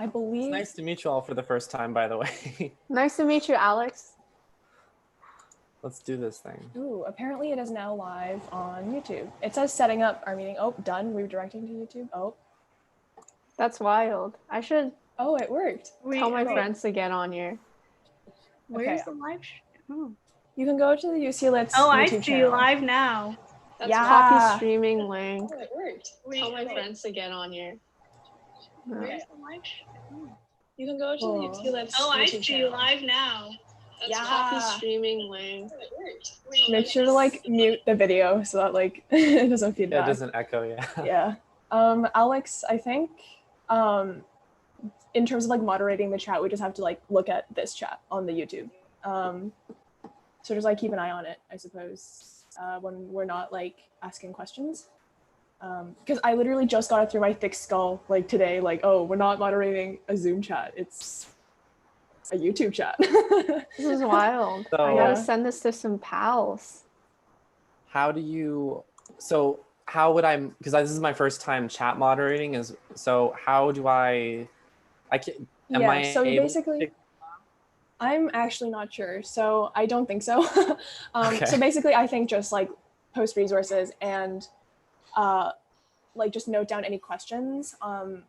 I believe. It's nice to meet you all for the first time, by the way. Nice to meet you, Alex. Let's do this thing. Ooh, apparently it is now live on YouTube. It says setting up our meeting. Oh, done. Redirecting to YouTube. Oh. That's wild. I should Oh, it worked. tell my friends to get on here. Where's the live stream? You can go to the UCLit Oh, I YouTube see channel. live now. That's Yeah. copy streaming link. Oh, it worked. Tell my friends to get on here. Where's the live stream? You can go to the UCLit Oh, I YouTube see channel. live now. That's copy streaming link. Make sure to like mute the video so that like it doesn't feed Yeah, back. it doesn't echo, yeah. Yeah. Alex, I think in terms of like moderating the chat, we just have to like look at this chat on the YouTube. So just like keep an eye on it, I suppose, when we're not like asking questions. Because I literally just got it through my thick skull like today, like, oh, we're not moderating a Zoom chat. It's a YouTube chat. This is wild. So, I gotta send this to some pals. how do you, so how would I, because this is my first time chat moderating, so how do I can't, am I so able basically, to, I'm actually not sure. So I don't think so. Okay. So basically, I think just like post resources and like just note down any questions on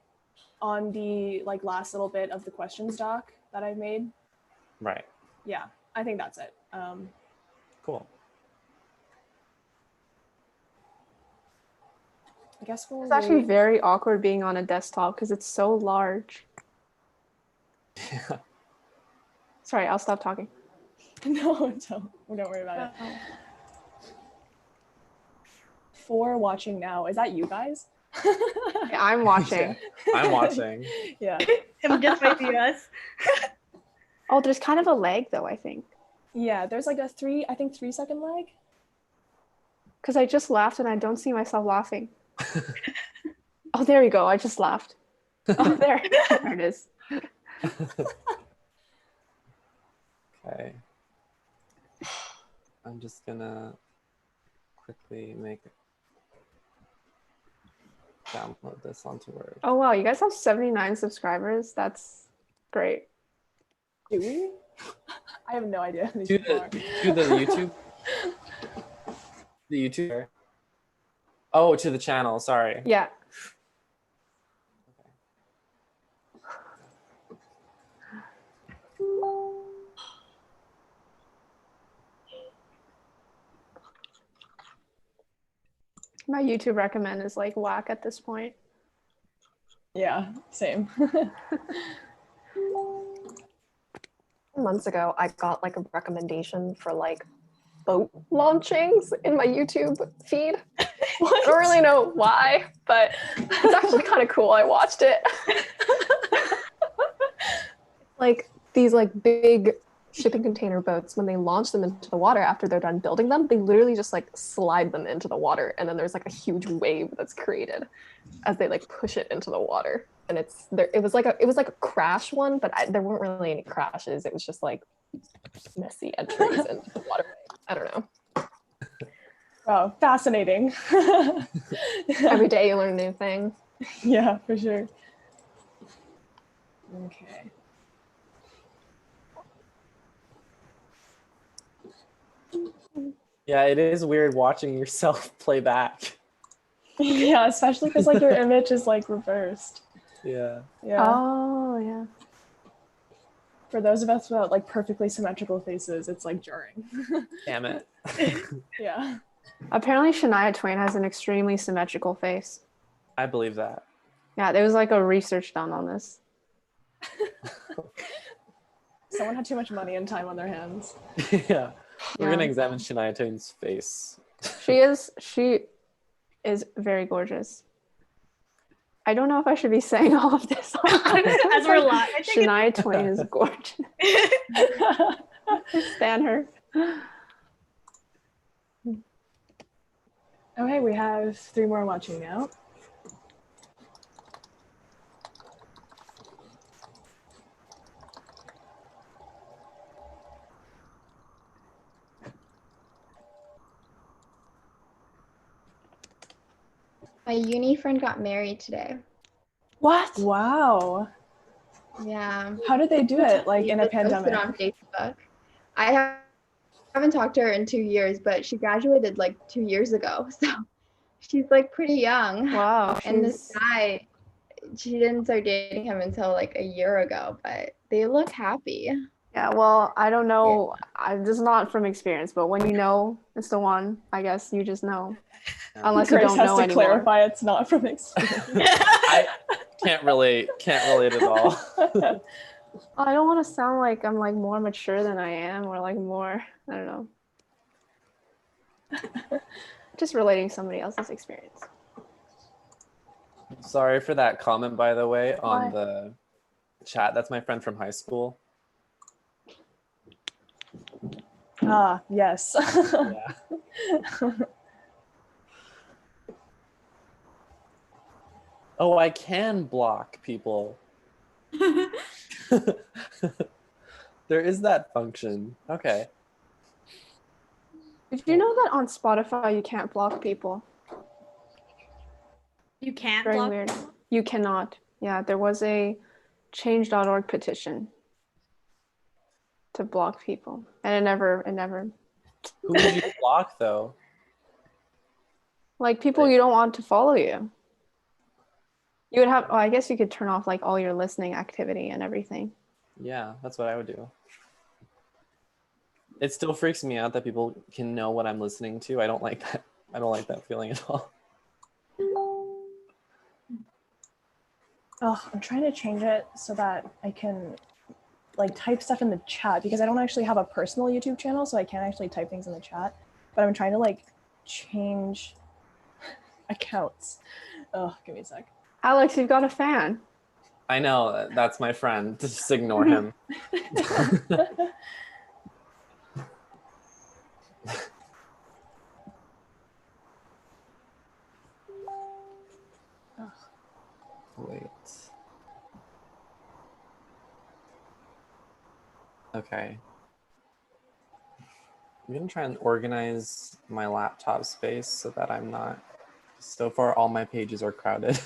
the like last little bit of the questions doc that I've made. right, Yeah, I think that's it. cool. I guess we'll It's actually wait. very awkward being on a desktop because it's so large. Yeah. Sorry, I'll stop talking. No, don't worry about it. 4 watching now. Is that you guys? Okay, I'm watching. I'm watching. Yeah. It just might be us. Oh, there's kind of a lag though, I think. Yeah, there's like a 3-second lag. Because I just laughed and I don't see myself laughing. Oh, there you go. I just laughed. Oh, there it is. Okay. I'm just gonna quickly download this onto Word. Oh, wow. You guys have 79 subscribers. That's great. Do we? I have no idea who these To people are. the YouTube. The YouTube. Oh, to the channel. Sorry. Yeah. My YouTube recommend is like whack at this point. Yeah, same. Months ago, I got like a recommendation for like boat launchings in my YouTube feed. I don't really know why, but it's actually kind of cool. I watched it. Like these like big shipping container boats, when they launch them into the water after they're done building them, they literally just like slide them into the water, and then there's like a huge wave that's created as they like push it into the water. And it's there. It was like a crash one, but there weren't really any crashes. It was just like messy entries into the water. I don't know. Wow, fascinating. Every day you learn a new thing. Yeah, for sure. Okay. Yeah, it is weird watching yourself play back. Yeah, especially because like your image is like reversed. Yeah. Yeah. Oh, yeah. For those of us without like perfectly symmetrical faces, it's like jarring. Damn it. Yeah. Apparently, Shania Twain has an extremely symmetrical face. I believe that. Yeah, there was like a research done on this. Someone had too much money and time on their hands. Yeah. We're Yeah. gonna examine Shania Twain's face. She is very gorgeous. I don't know if I should be saying all of this. As we're live. Shania Twain is gorgeous. Stan her. Okay, we have 3 more watching now. My uni friend got married today. What? Wow. Yeah. How did they do it, like in a Just posted pandemic? on Facebook. I haven't talked to her in 2 years, but she graduated like 2 years ago. So she's like pretty young. Wow. And this she's- guy, she didn't start dating him until like a year ago, but they look happy. Yeah, well, I don't know. This is not from experience, but when you know it's the one, I guess you just know. Unless you Grace don't has know to anymore. clarify it's not from experience. I can't relate at all. I don't want to sound like I'm like more mature than I am, or like more, I don't know. Just relating somebody else's experience. Sorry for that comment, by the way, on Why? the chat. That's my friend from high school. Ah, yes. Yeah. Oh, I can block people. There is that function. Okay. Did you know that on Spotify you can't block people? You can't Very block. weird. You cannot. Yeah, there was a change.org petition to block people, and it never. Who would you block though? Like people you don't want to follow you. You would have, oh, I guess you could turn off like all your listening activity and everything. Yeah, that's what I would do. It still freaks me out that people can know what I'm listening to. I don't like that. I don't like that feeling at all. Oh, I'm trying to change it so that I can like type stuff in the chat because I don't actually have a personal YouTube channel, so I can't actually type things in the chat. But I'm trying to like change accounts. Oh, give me a sec. Alex, you've got a fan. I know, that's my friend. Just ignore him. Wait. Okay. I'm gonna try and organize my laptop space so that I'm not, so far all my pages are crowded.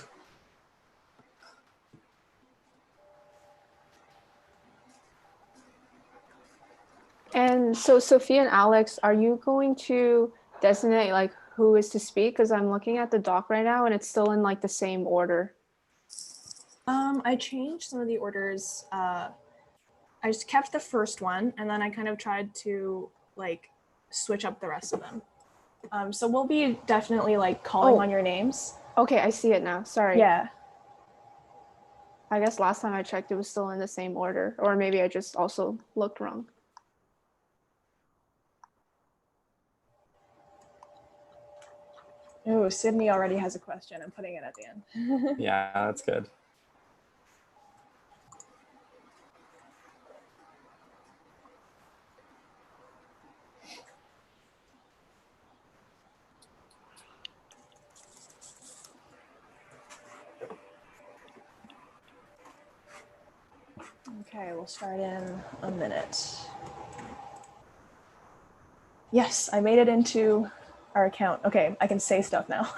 And so Sophia and Alex, are you going to designate like who is to speak? Because I'm looking at the doc right now and it's still in like the same order. I changed some of the orders. I just kept the first one and then I kind of tried to like switch up the rest of them. So we'll be definitely like calling on your names. Okay, I see it now. Sorry. Yeah. I guess last time I checked, it was still in the same order, or maybe I just also looked wrong. Oh, Sydney already has a question. I'm putting it at the end. Yeah, that's good. Okay, we'll start in a minute. Yes, I made it into our account. Okay, I can say stuff now.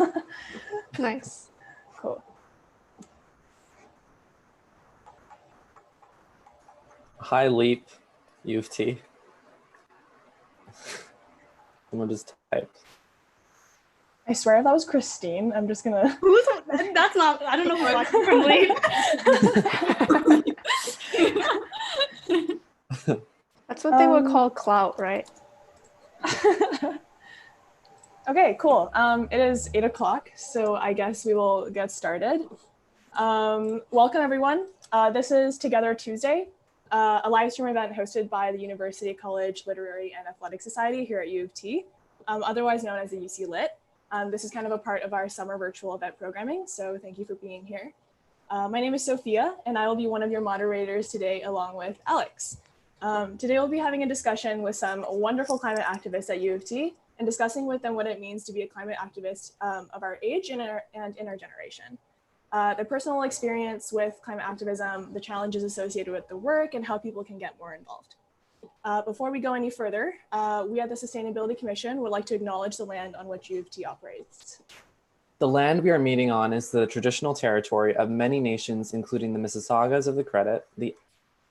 Nice. Cool. Hi, Leap UofT. Someone just typed. I swear if that was Christine, I'm just gonna. Who's that's not, I don't know who watching from Leap. That's what they would call clout, right? Okay, cool. It is 8 o'clock, so I guess we will get started. Welcome everyone. This is Together Tuesday, a live stream event hosted by the University College Literary and Athletic Society here at U of T, otherwise known as the UCLit. This is kind of a part of our summer virtual event programming, so thank you for being here. My name is Sophia, and I will be one of your moderators today along with Alex. Today we'll be having a discussion with some wonderful climate activists at U of T and discussing with them what it means to be a climate activist of our age and in our generation. Their personal experience with climate activism, the challenges associated with the work, and how people can get more involved. Before we go any further, we at the Sustainability Commission would like to acknowledge the land on which U of T operates. The land we are meeting on is the traditional territory of many nations, including the Mississaugas of the Credit, the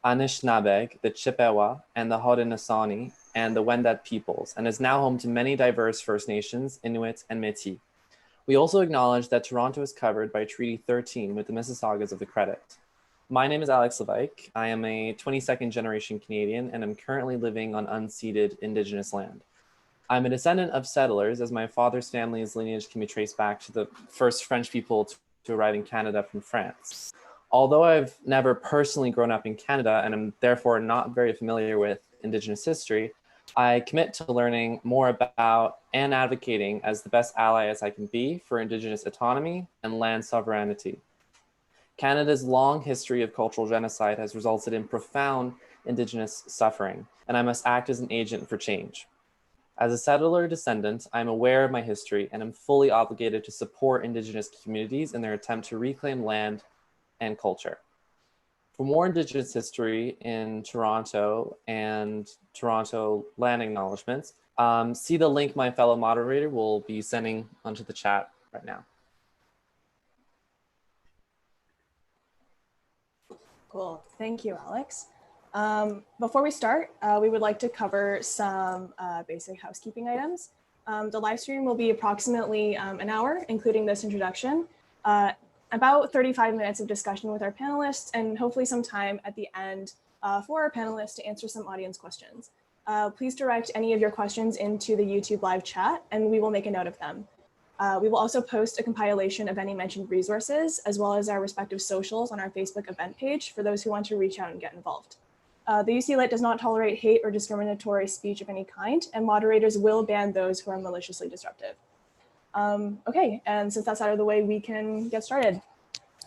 Anishinaabeg, the Chippewa, and the Haudenosaunee, and the Wendat peoples, and is now home to many diverse First Nations, Inuit, and Métis. We also acknowledge that Toronto is covered by Treaty 13 with the Mississaugas of the Credit. My name is Alex Levike. I am a 22nd generation Canadian, and I'm currently living on unceded Indigenous land. I'm a descendant of settlers, as my father's family's lineage can be traced back to the first French people to arrive in Canada from France. Although I've never personally grown up in Canada and am therefore not very familiar with Indigenous history, I commit to learning more about and advocating as the best ally as I can be for Indigenous autonomy and land sovereignty. Canada's long history of cultural genocide has resulted in profound Indigenous suffering, and I must act as an agent for change. As a settler descendant, I'm aware of my history and am fully obligated to support Indigenous communities in their attempt to reclaim land and culture. For more Indigenous history in Toronto and Toronto land acknowledgements, see the link my fellow moderator will be sending onto the chat right now. Cool, thank you, Alex. Before we start, we would like to cover some basic housekeeping items. The live stream will be approximately an hour, including this introduction. About 35 minutes of discussion with our panelists, and hopefully some time at the end for our panelists to answer some audience questions. Please direct any of your questions into the YouTube live chat, and we will make a note of them. We will also post a compilation of any mentioned resources, as well as our respective socials on our Facebook event page for those who want to reach out and get involved. The UCLit does not tolerate hate or discriminatory speech of any kind, and moderators will ban those who are maliciously disruptive. Okay, and since that's out of the way, we can get started.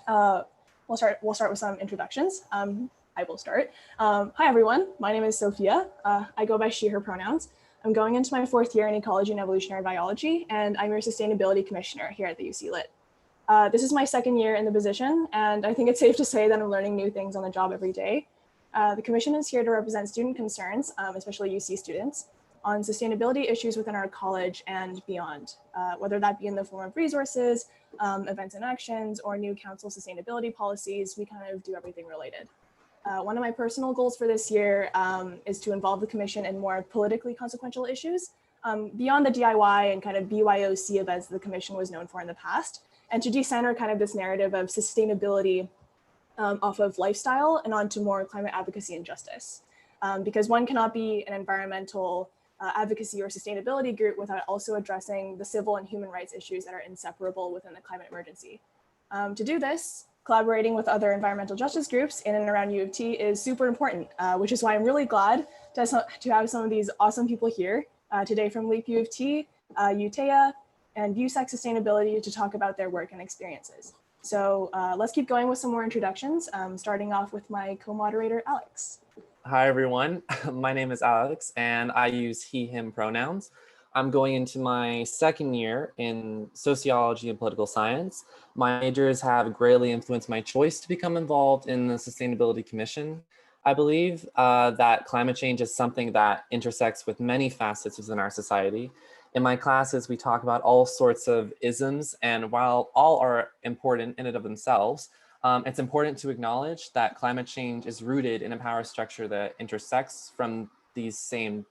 We'll start with some introductions. I will start. Hi, everyone. My name is Sophia. I go by she, her pronouns. I'm going into my 4th year in ecology and evolutionary biology, and I'm your sustainability commissioner here at the UCLit. This is my 2nd year in the position, and I think it's safe to say that I'm learning new things on the job every day. The commission is here to represent student concerns, especially UC students, on sustainability issues within our college and beyond, whether that be in the form of resources, events and actions, or new council sustainability policies. We kind of do everything related. One of my personal goals for this year is to involve the commission in more politically consequential issues, beyond the DIY and kind of BYOC events the commission was known for in the past, and to decenter kind of this narrative of sustainability off of lifestyle and onto more climate advocacy and justice. Because one cannot be an environmental advocacy or sustainability group without also addressing the civil and human rights issues that are inseparable within the climate emergency. To do this, collaborating with other environmental justice groups in and around U of T is super important, which is why I'm really glad to have some of these awesome people here today from Leap UofT, UTEA, and VUSAC Sustainability to talk about their work and experiences. So let's keep going with some more introductions, starting off with my co-moderator, Alex. Hi, everyone. My name is Alex, and I use he, him pronouns. I'm going into my 2nd year in sociology and political science. My majors have greatly influenced my choice to become involved in the Sustainability Commission. I believe that climate change is something that intersects with many facets within our society. In my classes, we talk about all sorts of isms, and while all are important in and of themselves, it's important to acknowledge that climate change is rooted in a power structure that intersects from these same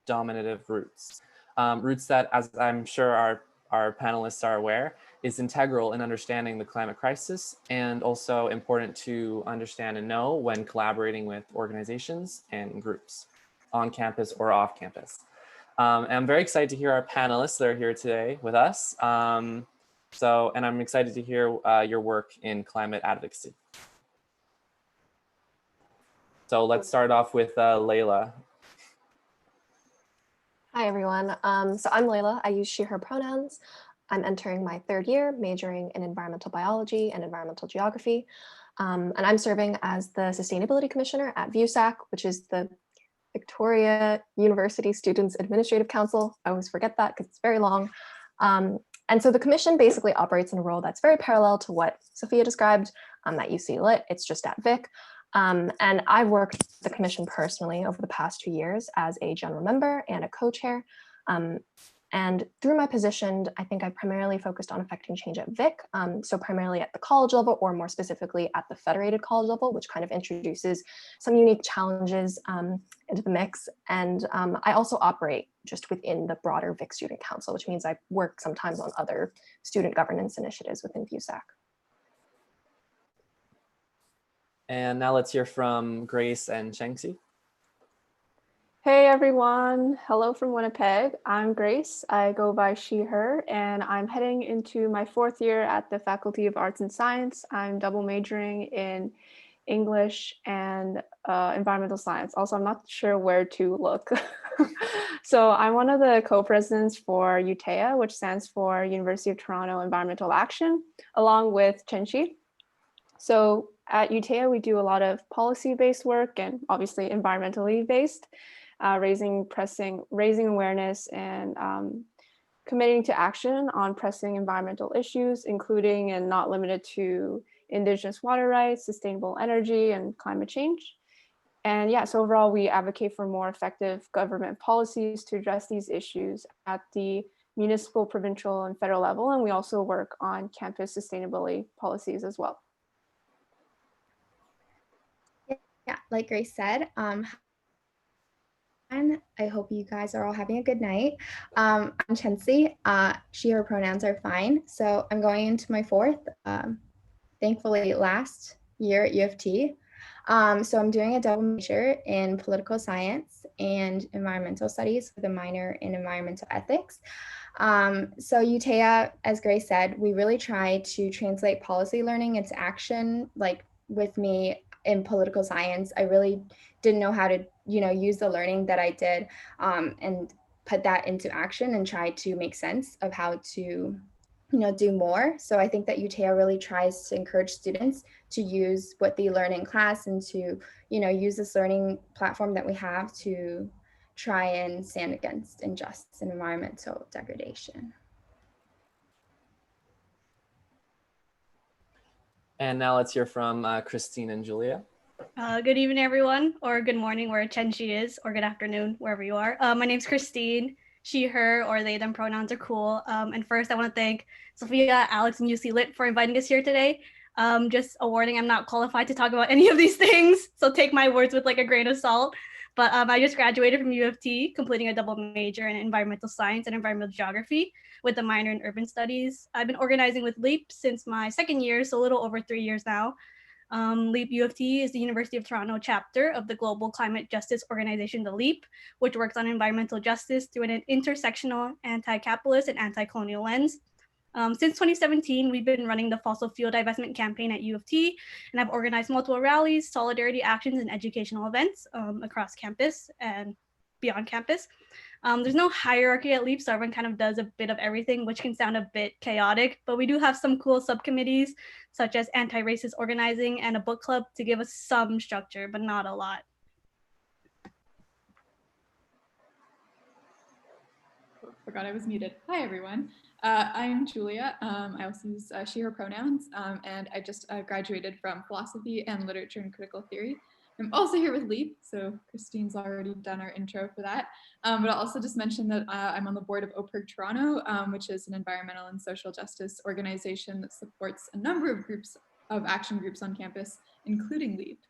dominative roots. Roots that, as I'm sure our panelists are aware, is integral in understanding the climate crisis and also important to understand and know when collaborating with organizations and groups on campus or off campus. And I'm very excited to hear our panelists that are here today with us. And I'm excited to hear your work in climate advocacy. So let's start off with Layla. Hi, everyone. So I'm Layla. I use she, her pronouns. I'm entering my 3rd year, majoring in environmental biology and environmental geography. And I'm serving as the Sustainability Commissioner at VUSAC, which is the Victoria University Students Administrative Council. I always forget that because it's very long. And so the commission basically operates in a role that's very parallel to what Sophia described at UCLit. It's just at Vic. And I've worked with the commission personally over the past 2 years as a general member and a co-chair. And And through my position, I think I primarily focused on affecting change at VIC, so primarily at the college level, or more specifically at the federated college level, which kind of introduces some unique challenges into the mix. And I also operate just within the broader VIC Student Council, which means I work sometimes on other student governance initiatives within VUSAC. And now let's hear from Grace and Chengxi. Hey everyone, hello from Winnipeg. I'm Grace. I go by she, her, and I'm heading into my 4th year at the Faculty of Arts and Science. I'm double majoring in English and environmental science. Also, I'm not sure where to look. So I'm one of the co-presidents for UTEA, which stands for University of Toronto Environmental Action, along with Chenxi. So at UTEA, we do a lot of policy-based work and obviously environmentally based. Raising awareness and committing to action on pressing environmental issues, including and not limited to Indigenous water rights, sustainable energy, and climate change. And yeah, so overall, we advocate for more effective government policies to address these issues at the municipal, provincial, and federal level. And we also work on campus sustainability policies as well. Yeah, like Grace said, I hope you guys are all having a good night. I'm Chenxi. She, her pronouns are fine. So I'm going into my 4th, thankfully last year at U of T. So I'm doing a double major in political science and environmental studies with a minor in environmental ethics. So UTEA, as Grace said, we really try to translate policy learning into action. Like with me in political science, I really didn't know how to, use the learning that I did and put that into action and try to make sense of how to, do more. So I think that UTEA really tries to encourage students to use what they learn in class and to, use this learning platform that we have to try and stand against injustice and environmental degradation. And now let's hear from Christine and Julia. Good evening, everyone, or good morning where Chenxi is, or good afternoon, wherever you are. My name's Christine. She, her, or they, them pronouns are cool. And first, I want to thank Sophia, Alex, and UCLit for inviting us here today. Just a warning, I'm not qualified to talk about any of these things, so take my words with like a grain of salt. But I just graduated from U of T, completing a double major in environmental science and environmental geography with a minor in urban studies. I've been organizing with Leap since my 2nd year, so a little over 3 years now. Leap UofT is the University of Toronto chapter of the global climate justice organization, the Leap, which works on environmental justice through an intersectional, anti-capitalist, and anti-colonial lens. Since 2017, we've been running the fossil fuel divestment campaign at U of T, and I've organized multiple rallies, solidarity actions, and educational events across campus and beyond campus. There's no hierarchy at Leap, so everyone kind of does a bit of everything, which can sound a bit chaotic, but we do have some cool subcommittees, such as anti-racist organizing and a book club to give us some structure, but not a lot. Forgot I was muted. Hi, everyone. I'm Julia. I also use she, her pronouns, and I just graduated from philosophy and literature and critical theory. I'm also here with Leap, so Christine's already done our intro for that. But I'll also just mention that I'm on the board of OPIRG Toronto, which is an environmental and social justice organization that supports a number of groups of action groups on campus, including Leap.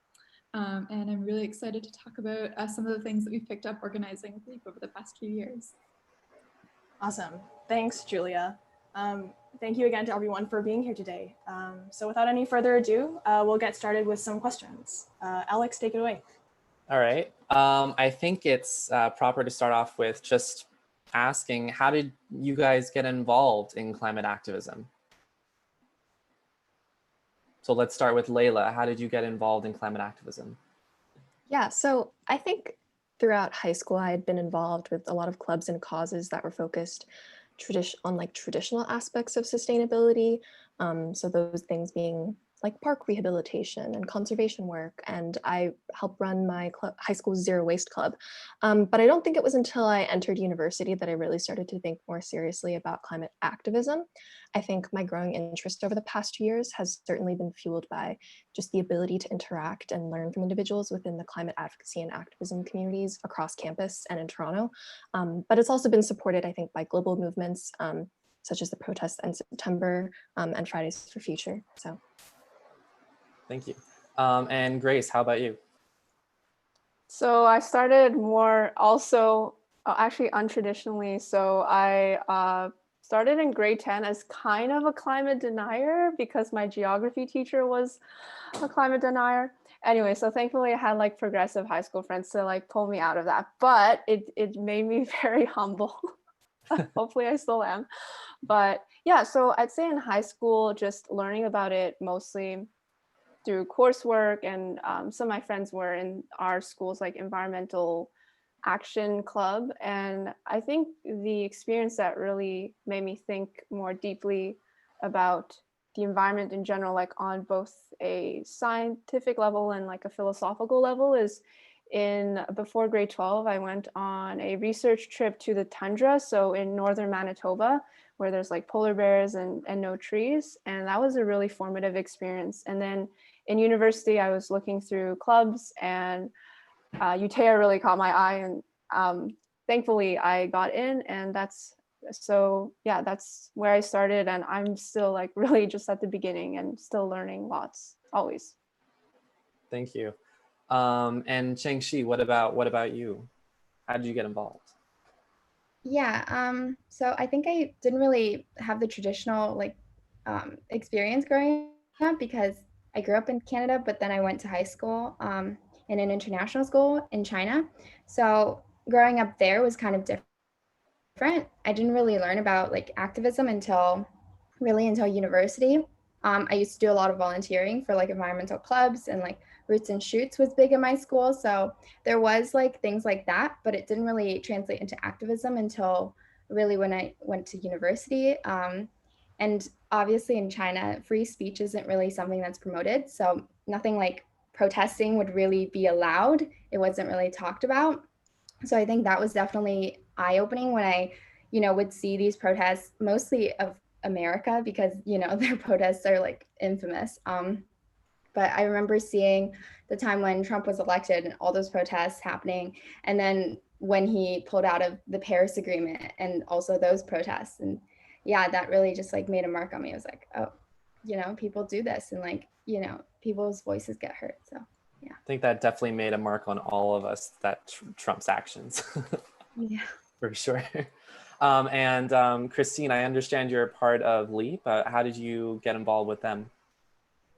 And I'm really excited to talk about some of the things that we've picked up organizing with Leap over the past few years. Awesome. Thanks, Julia. Thank you again to everyone for being here today. So without any further ado, we'll get started with some questions. Alex, take it away. All right. I think it's proper to start off with just asking, how did you guys get involved in climate activism? So let's start with Layla. How did you get involved in climate activism? Yeah, so I think throughout high school, I had been involved with a lot of clubs and causes that were focused on like traditional aspects of sustainability. So those things being like park rehabilitation and conservation work, and I help run my high school zero waste club. But I don't think it was until I entered university that I really started to think more seriously about climate activism. I think my growing interest over the past 2 years has certainly been fueled by just the ability to interact and learn from individuals within the climate advocacy and activism communities across campus and in Toronto. But it's also been supported, I think, by global movements, such as the protests in September and Fridays for Future. So, thank you. And Grace, how about you? So I started more also actually untraditionally. So I started in grade 10 as kind of a climate denier because my geography teacher was a climate denier. Anyway, so thankfully I had like progressive high school friends to like pull me out of that, but it made me very humble. Hopefully I still am. But yeah, so I'd say in high school, just learning about it mostly through coursework, and some of my friends were in our school's like environmental action club. And I think the experience that really made me think more deeply about the environment in general, like on both a scientific level and like a philosophical level, is before grade 12, I went on a research trip to the tundra, so in northern Manitoba, where there's like polar bears and no trees. And that was a really formative experience. And then in university, I was looking through clubs, and UTEA really caught my eye, and thankfully I got in, and that's where I started. And I'm still like really just at the beginning and still learning lots, always. Thank you. And Changxi, what about you? How did you get involved? Yeah, so I think I didn't really have the traditional like experience growing up because I grew up in Canada, but then I went to high school in an international school in China. So growing up there was kind of different. I didn't really learn about like activism until university. I used to do a lot of volunteering for like environmental clubs, and like Roots and Shoots was big in my school. So there was like things like that, but it didn't really translate into activism until really when I went to university. And obviously in China, free speech isn't really something that's promoted. So nothing like protesting would really be allowed. It wasn't really talked about. So I think that was definitely eye-opening when I, would see these protests, mostly of America, because, their protests are like infamous. But I remember seeing the time when Trump was elected and all those protests happening. And then when he pulled out of the Paris Agreement and also those protests. And yeah, that really just like made a mark on me. I was like, oh, people do this, and like, people's voices get hurt. So yeah. I think that definitely made a mark on all of us, that Trump's actions. Yeah. For sure. And Christine, I understand you're a part of Leap. How did you get involved with them?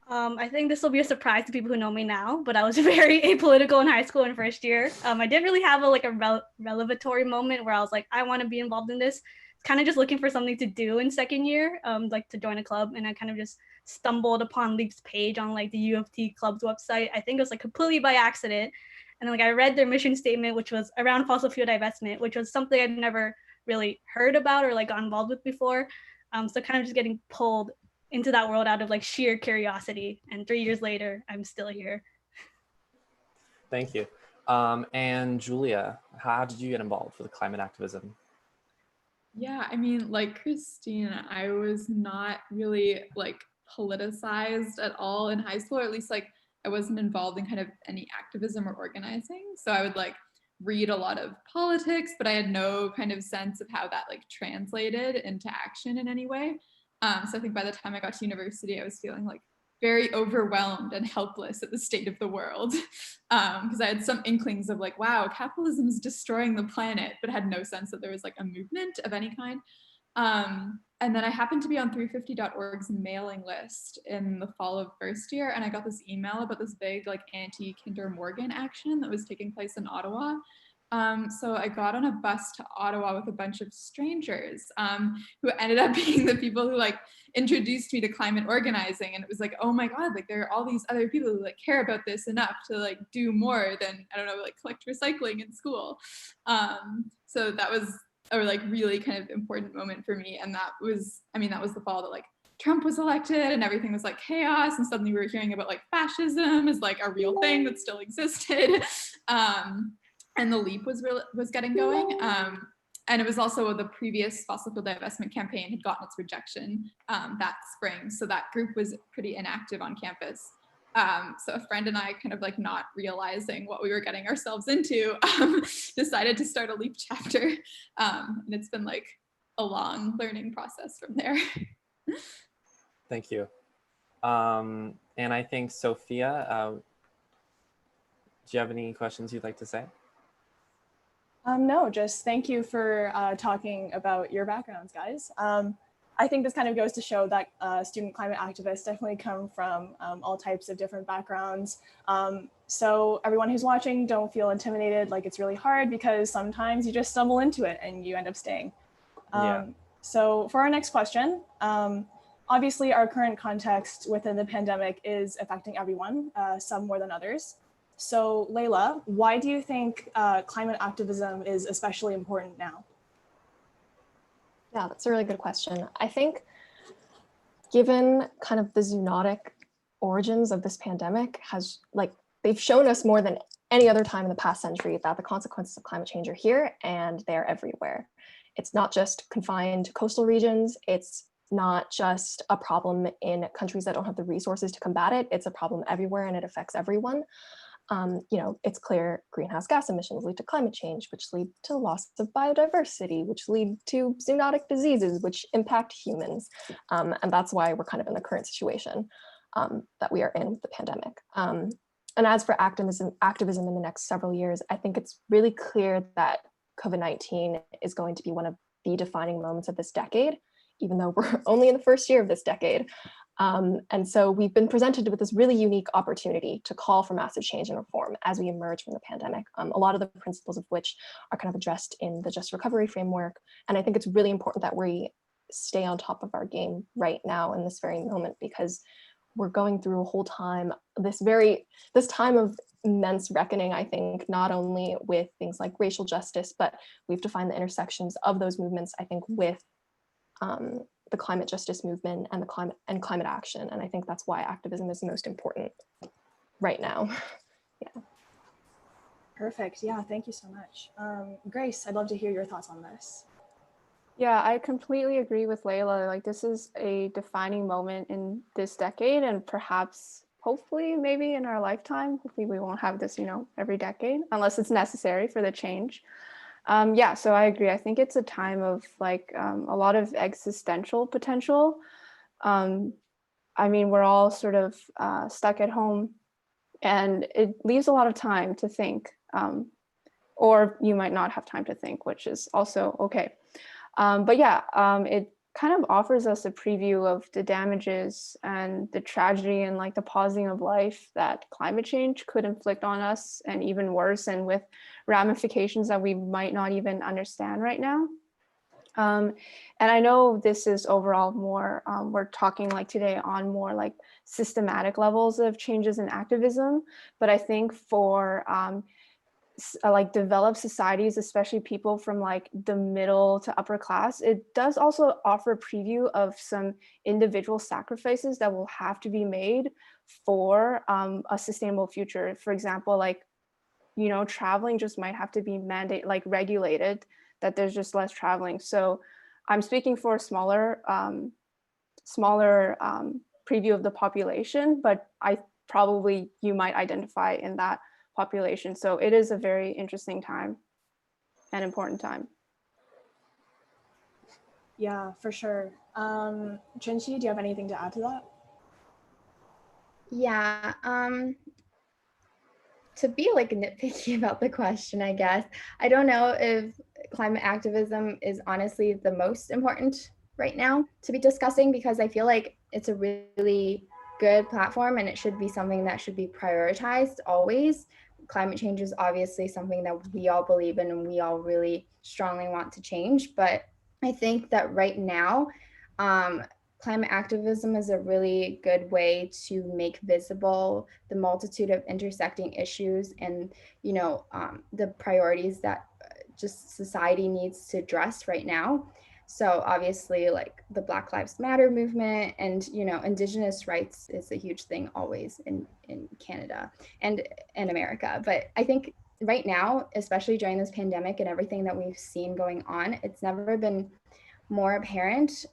I think this will be a surprise to people who know me now, but I was very apolitical in high school and first year. I didn't really have a revelatory moment where I was like, I want to be involved in this. Kind of just looking for something to do in second year, like to join a club, and I kind of just stumbled upon Leap's page on like the U of T club's website. I think it was like completely by accident, and then like I read their mission statement, which was around fossil fuel divestment, which was something I'd never really heard about or like got involved with before. So kind of just getting pulled into that world out of like sheer curiosity, and 3 years later I'm still here. Thank you. And Julia, how did you get involved with climate activism? Yeah, I mean, like Christine, I was not really like politicized at all in high school, or at least like I wasn't involved in kind of any activism or organizing. So I would like read a lot of politics, but I had no kind of sense of how that like translated into action in any way. So I think by the time I got to university, I was feeling like very overwhelmed and helpless at the state of the world, because I had some inklings of like, wow, capitalism is destroying the planet, but had no sense that there was like a movement of any kind. And then I happened to be on 350.org's mailing list in the fall of first year, and I got this email about this big like anti-Kinder Morgan action that was taking place in Ottawa. So I got on a bus to Ottawa with a bunch of strangers who ended up being the people who like introduced me to climate organizing. And it was like, oh my God, like there are all these other people who like care about this enough to like do more than, I don't know, like collect recycling in school. So that was a like really kind of important moment for me. And that was the fall that like Trump was elected and everything was like chaos, and suddenly we were hearing about like fascism as like a real thing that still existed. And the Leap was getting going. And it was also the previous fossil fuel divestment campaign had gotten its rejection that spring. So that group was pretty inactive on campus. So a friend and I, kind of like not realizing what we were getting ourselves into, decided to start a Leap chapter. And it's been like a long learning process from there. Thank you. And I think Sophia, do you have any questions you'd like to say? No, just thank you for talking about your backgrounds, guys. I think this kind of goes to show that student climate activists definitely come from all types of different backgrounds. So everyone who's watching, don't feel intimidated, like it's really hard, because sometimes you just stumble into it and you end up staying. So for our next question, obviously our current context within the pandemic is affecting everyone, some more than others. So Layla, why do you think climate activism is especially important now? Yeah, that's a really good question. I think given kind of the zoonotic origins of this pandemic they've shown us more than any other time in the past century that the consequences of climate change are here and they're everywhere. It's not just confined to coastal regions. It's not just a problem in countries that don't have the resources to combat it. It's a problem everywhere and it affects everyone. It's clear greenhouse gas emissions lead to climate change, which lead to loss of biodiversity, which lead to zoonotic diseases, which impact humans. And that's why we're kind of in the current situation that we are in with the pandemic. And as for activism in the next several years, I think it's really clear that COVID-19 is going to be one of the defining moments of this decade, even though we're only in the first year of this decade. And so we've been presented with this really unique opportunity to call for massive change and reform as we emerge from the pandemic, a lot of the principles of which are kind of addressed in the Just Recovery framework. And I think it's really important that we stay on top of our game right now in this very moment, because we're going through a whole time, this time of immense reckoning, I think, not only with things like racial justice, but we have to find the intersections of those movements, I think, with the climate justice movement and climate action. And I think that's why activism is most important right now. Yeah. Perfect. Yeah, thank you so much. Grace, I'd love to hear your thoughts on this. Yeah, I completely agree with Layla. Like, this is a defining moment in this decade, and perhaps, hopefully, maybe in our lifetime. Hopefully we won't have this, every decade, unless it's necessary for the change. Yeah, so I agree. I think it's a time of a lot of existential potential. We're all sort of stuck at home, and it leaves a lot of time to think, or you might not have time to think, which is also okay. But yeah, it kind of offers us a preview of the damages and the tragedy and the pausing of life that climate change could inflict on us, and even worse, and with ramifications that we might not even understand right now. And I know this is overall more, we're talking today on more systematic levels of changes in activism, but I think for developed societies, especially people from the middle to upper class, it does also offer a preview of some individual sacrifices that will have to be made for a sustainable future. For example, traveling just might have to be regulated, that there's just less traveling. So I'm speaking for a smaller preview of the population, but you might identify in that population. So it is a very interesting time and important time. Yeah, for sure. Junshi, do you have anything to add to that? Yeah, to be nitpicky about the question, I guess, I don't know if climate activism is honestly the most important right now to be discussing, because I feel like it's a really good platform and it should be something that should be prioritized always. Climate change is obviously something that we all believe in and we all really strongly want to change. But I think that right now, climate activism is a really good way to make visible the multitude of intersecting issues and, the priorities that just society needs to address right now. So obviously, like the Black Lives Matter movement and, you know, Indigenous rights is a huge thing always in Canada and in America. But I think right now, especially during this pandemic and everything that we've seen going on, it's never been more apparent.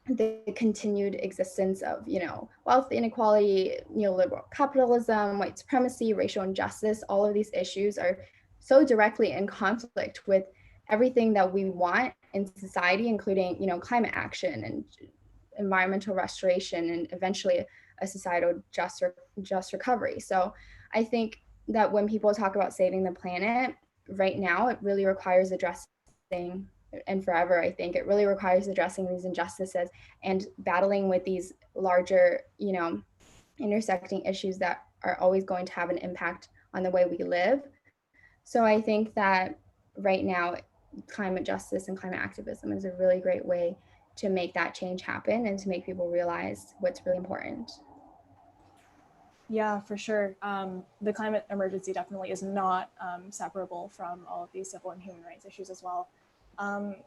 The continued existence of, you know, wealth inequality, neoliberal capitalism, white supremacy, racial injustice, all of these issues are so directly in conflict with everything that we want in society, including, you know, climate action and environmental restoration and eventually a societal just recovery. So I think that when people talk about saving the planet right now, it really requires addressing, and forever, I think it really requires addressing these injustices and battling with these larger, you know, intersecting issues that are always going to have an impact on the way we live. So I think that right now, climate justice and climate activism is a really great way to make that change happen and to make people realize what's really important. Yeah, for sure. The climate emergency definitely is not separable from all of these civil and human rights issues as well.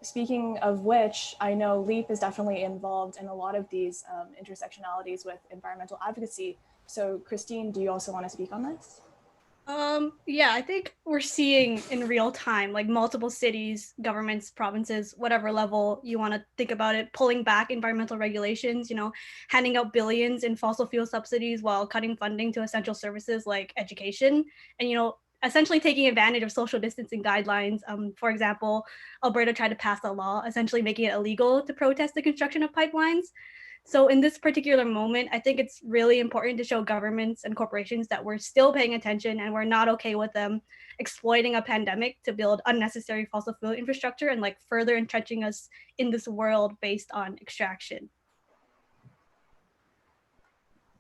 Speaking of which, I know LEAP is definitely involved in a lot of these intersectionalities with environmental advocacy. So Christine, do you also want to speak on this? Yeah, I think we're seeing in real time, like multiple cities, governments, provinces, whatever level you want to think about it, pulling back environmental regulations, you know, handing out billions in fossil fuel subsidies while cutting funding to essential services like education, and, you know, essentially taking advantage of social distancing guidelines. For example, Alberta tried to pass a law essentially making it illegal to protest the construction of pipelines. So in this particular moment, I think it's really important to show governments and corporations that we're still paying attention and we're not okay with them exploiting a pandemic to build unnecessary fossil fuel infrastructure and like further entrenching us in this world based on extraction.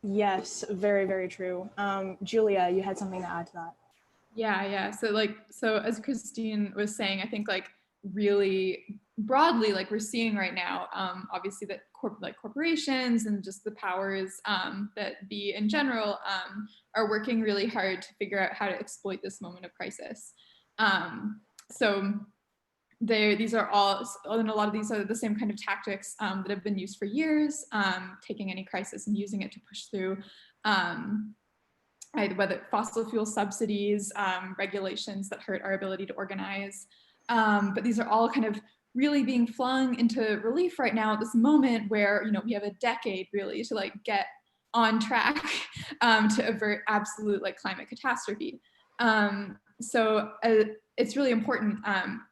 Yes, very, very true. Julia, you had something to add to that. Yeah. So as Christine was saying, I think like really broadly, like we're seeing right now, obviously that corporations and just the powers that be in general are working really hard to figure out how to exploit this moment of crisis. So these are all, and a lot of these are the same kind of tactics that have been used for years, taking any crisis and using it to push through whether fossil fuel subsidies, regulations that hurt our ability to organize. But these are all kind of really being flung into relief right now at this moment where, you know, we have a decade really to like get on track to avert absolute like climate catastrophe. So it's really important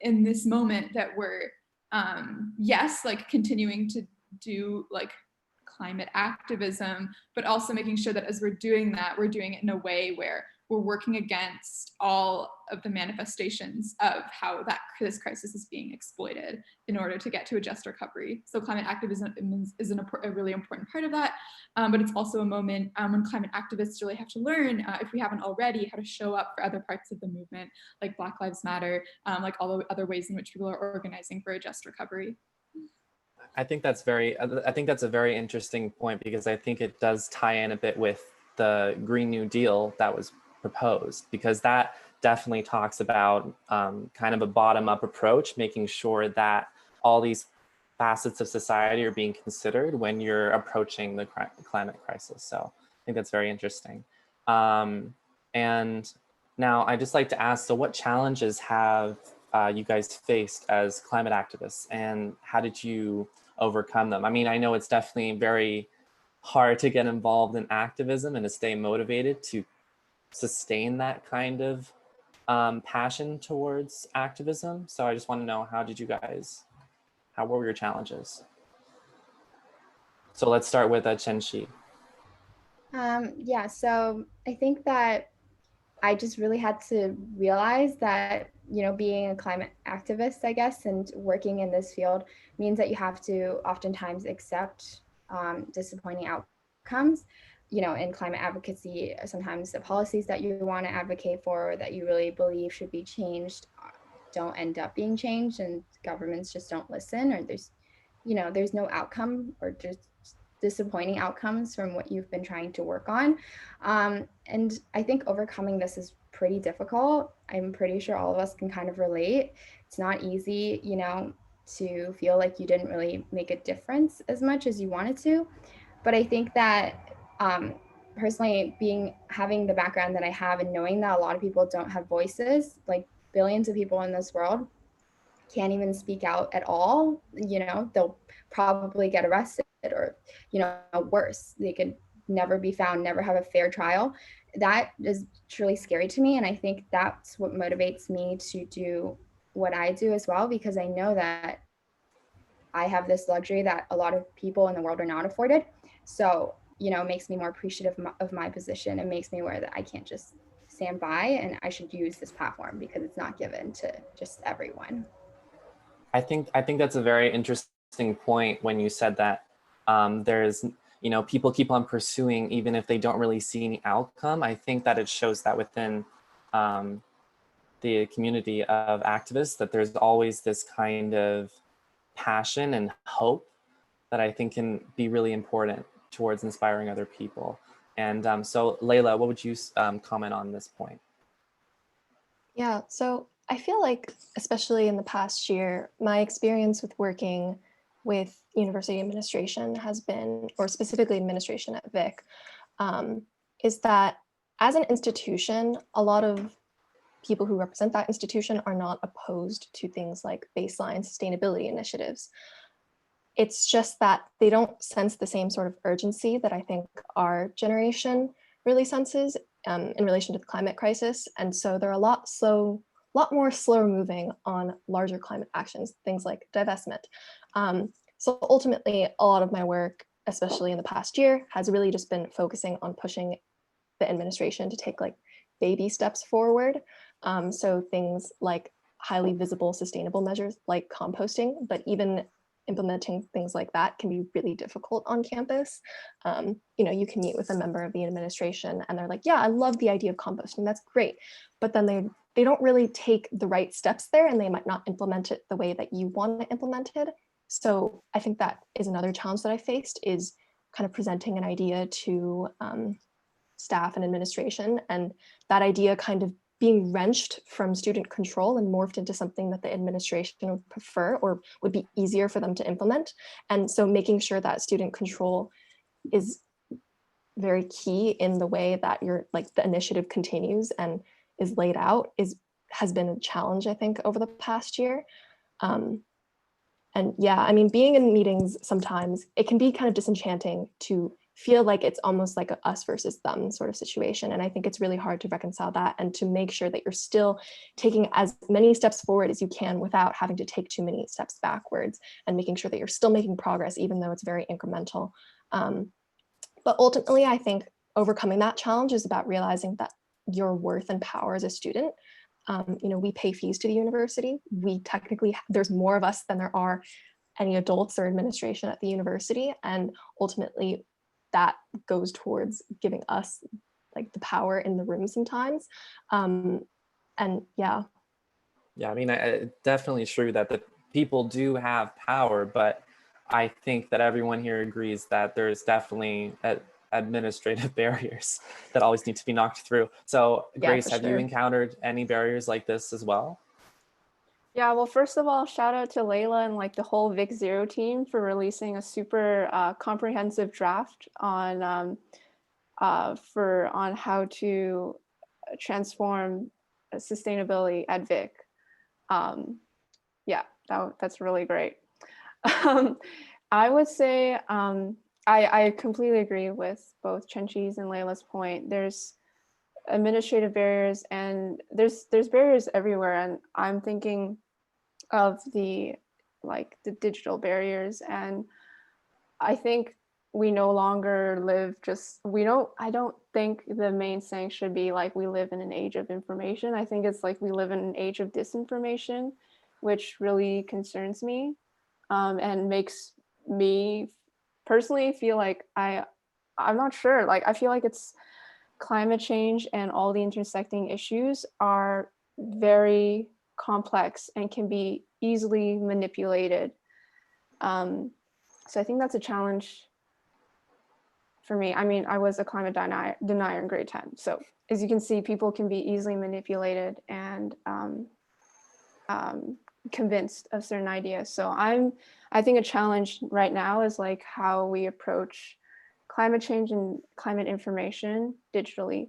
in this moment that we're, yes, like continuing to do like climate activism, but also making sure that as we're doing that, we're doing it in a way where we're working against all of the manifestations of how this crisis is being exploited in order to get to a just recovery. So climate activism is a really important part of that, but it's also a moment when climate activists really have to learn, if we haven't already, how to show up for other parts of the movement, like Black Lives Matter, like all the other ways in which people are organizing for a just recovery. I think that's a very interesting point, because I think it does tie in a bit with the Green New Deal that was proposed, because that definitely talks about kind of a bottom-up approach, making sure that all these facets of society are being considered when you're approaching the climate crisis. So I think that's very interesting. And now I'd just like to ask, so what challenges have you guys faced as climate activists, and how did you overcome them? I mean, I know it's definitely very hard to get involved in activism and to stay motivated to sustain that kind of passion towards activism. So I just want to know, what were your challenges? So let's start with Chen-Shi. Yeah, so I think that I just really had to realize that, you know, being a climate activist, I guess, and working in this field means that you have to oftentimes accept disappointing outcomes. You know, in climate advocacy, sometimes the policies that you want to advocate for, or that you really believe should be changed, don't end up being changed, and governments just don't listen, or there's no outcome, or just disappointing outcomes from what you've been trying to work on. And I think overcoming this is pretty difficult. I'm pretty sure all of us can kind of relate. It's not easy, you know, to feel like you didn't really make a difference as much as you wanted to. But I think that personally, having the background that I have and knowing that a lot of people don't have voices, like billions of people in this world can't even speak out at all, they'll probably get arrested or, worse, they could never be found, never have a fair trial. That is truly scary to me. And I think that's what motivates me to do what I do as well, because I know that I have this luxury that a lot of people in the world are not afforded. So, it makes me more appreciative of my position and makes me aware that I can't just stand by, and I should use this platform because it's not given to just everyone. I think that's a very interesting point when you said that there's, people keep on pursuing even if they don't really see any outcome. I think that it shows that within the community of activists that there's always this kind of passion and hope that I think can be really important towards inspiring other people. And so Layla, what would you comment on this point? Yeah, so I feel like, especially in the past year, my experience with working with university administration has been, or specifically administration at VUSAC, is that as an institution, a lot of people who represent that institution are not opposed to things like baseline sustainability initiatives. It's just that they don't sense the same sort of urgency that I think our generation really senses in relation to the climate crisis. And so they're a lot more slow moving on larger climate actions, things like divestment. So ultimately, a lot of my work, especially in the past year, has really just been focusing on pushing the administration to take like baby steps forward. So things like highly visible sustainable measures like composting, but even implementing things like that can be really difficult on campus. You can meet with a member of the administration and they're like, yeah, I love the idea of composting, that's great. But then they don't really take the right steps there, and they might not implement it the way that you want it implemented. So I think that is another challenge that I faced, is kind of presenting an idea to staff and administration, and that idea kind of being wrenched from student control and morphed into something that the administration would prefer or would be easier for them to implement. And so making sure that student control is very key in the way that the initiative continues and is laid out has been a challenge, I think, over the past year. And yeah, I mean, being in meetings sometimes, it can be kind of disenchanting to feel like it's almost like a us versus them sort of situation. And I think it's really hard to reconcile that and to make sure that you're still taking as many steps forward as you can without having to take too many steps backwards, and making sure that you're still making progress, even though it's very incremental. But ultimately, I think overcoming that challenge is about realizing that your worth and power as a student. We pay fees to the university. There's more of us than there are any adults or administration at the university. And ultimately, that goes towards giving us like the power in the room sometimes. And yeah. Yeah, I mean, definitely true that the people do have power, but I think that everyone here agrees that there's definitely administrative barriers that always need to be knocked through. So Grace, have you encountered any barriers like this as well? Yeah, well, first of all, shout out to Layla and like the whole Vic Zero team for releasing a super comprehensive draft on how to transform sustainability at Vic. Yeah, that's really great. I would say I completely agree with both Chenchi's and Layla's point. There's administrative barriers and there's barriers everywhere, and I'm thinking of the digital barriers, and I think we no longer live I don't think the main saying should be like we live in an age of information. I think it's like we live in an age of disinformation, which really concerns me and makes me personally feel like I'm not sure, like I feel like it's climate change and all the intersecting issues are very complex and can be easily manipulated. So I think that's a challenge for me. I mean, I was a climate denier in grade 10. So as you can see, people can be easily manipulated and convinced of certain ideas. So I think a challenge right now is like how we approach climate change and climate information digitally.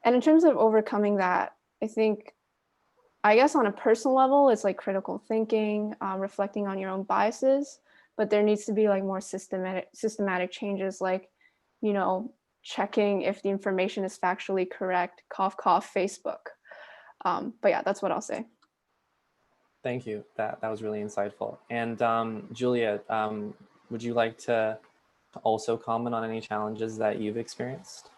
And in terms of overcoming that, I guess on a personal level, it's like critical thinking, reflecting on your own biases, but there needs to be like more systematic changes, like, you know, checking if the information is factually correct, cough, cough, Facebook. But yeah, that's what I'll say. Thank you. That was really insightful. And Julia, would you like to also comment on any challenges that you've experienced?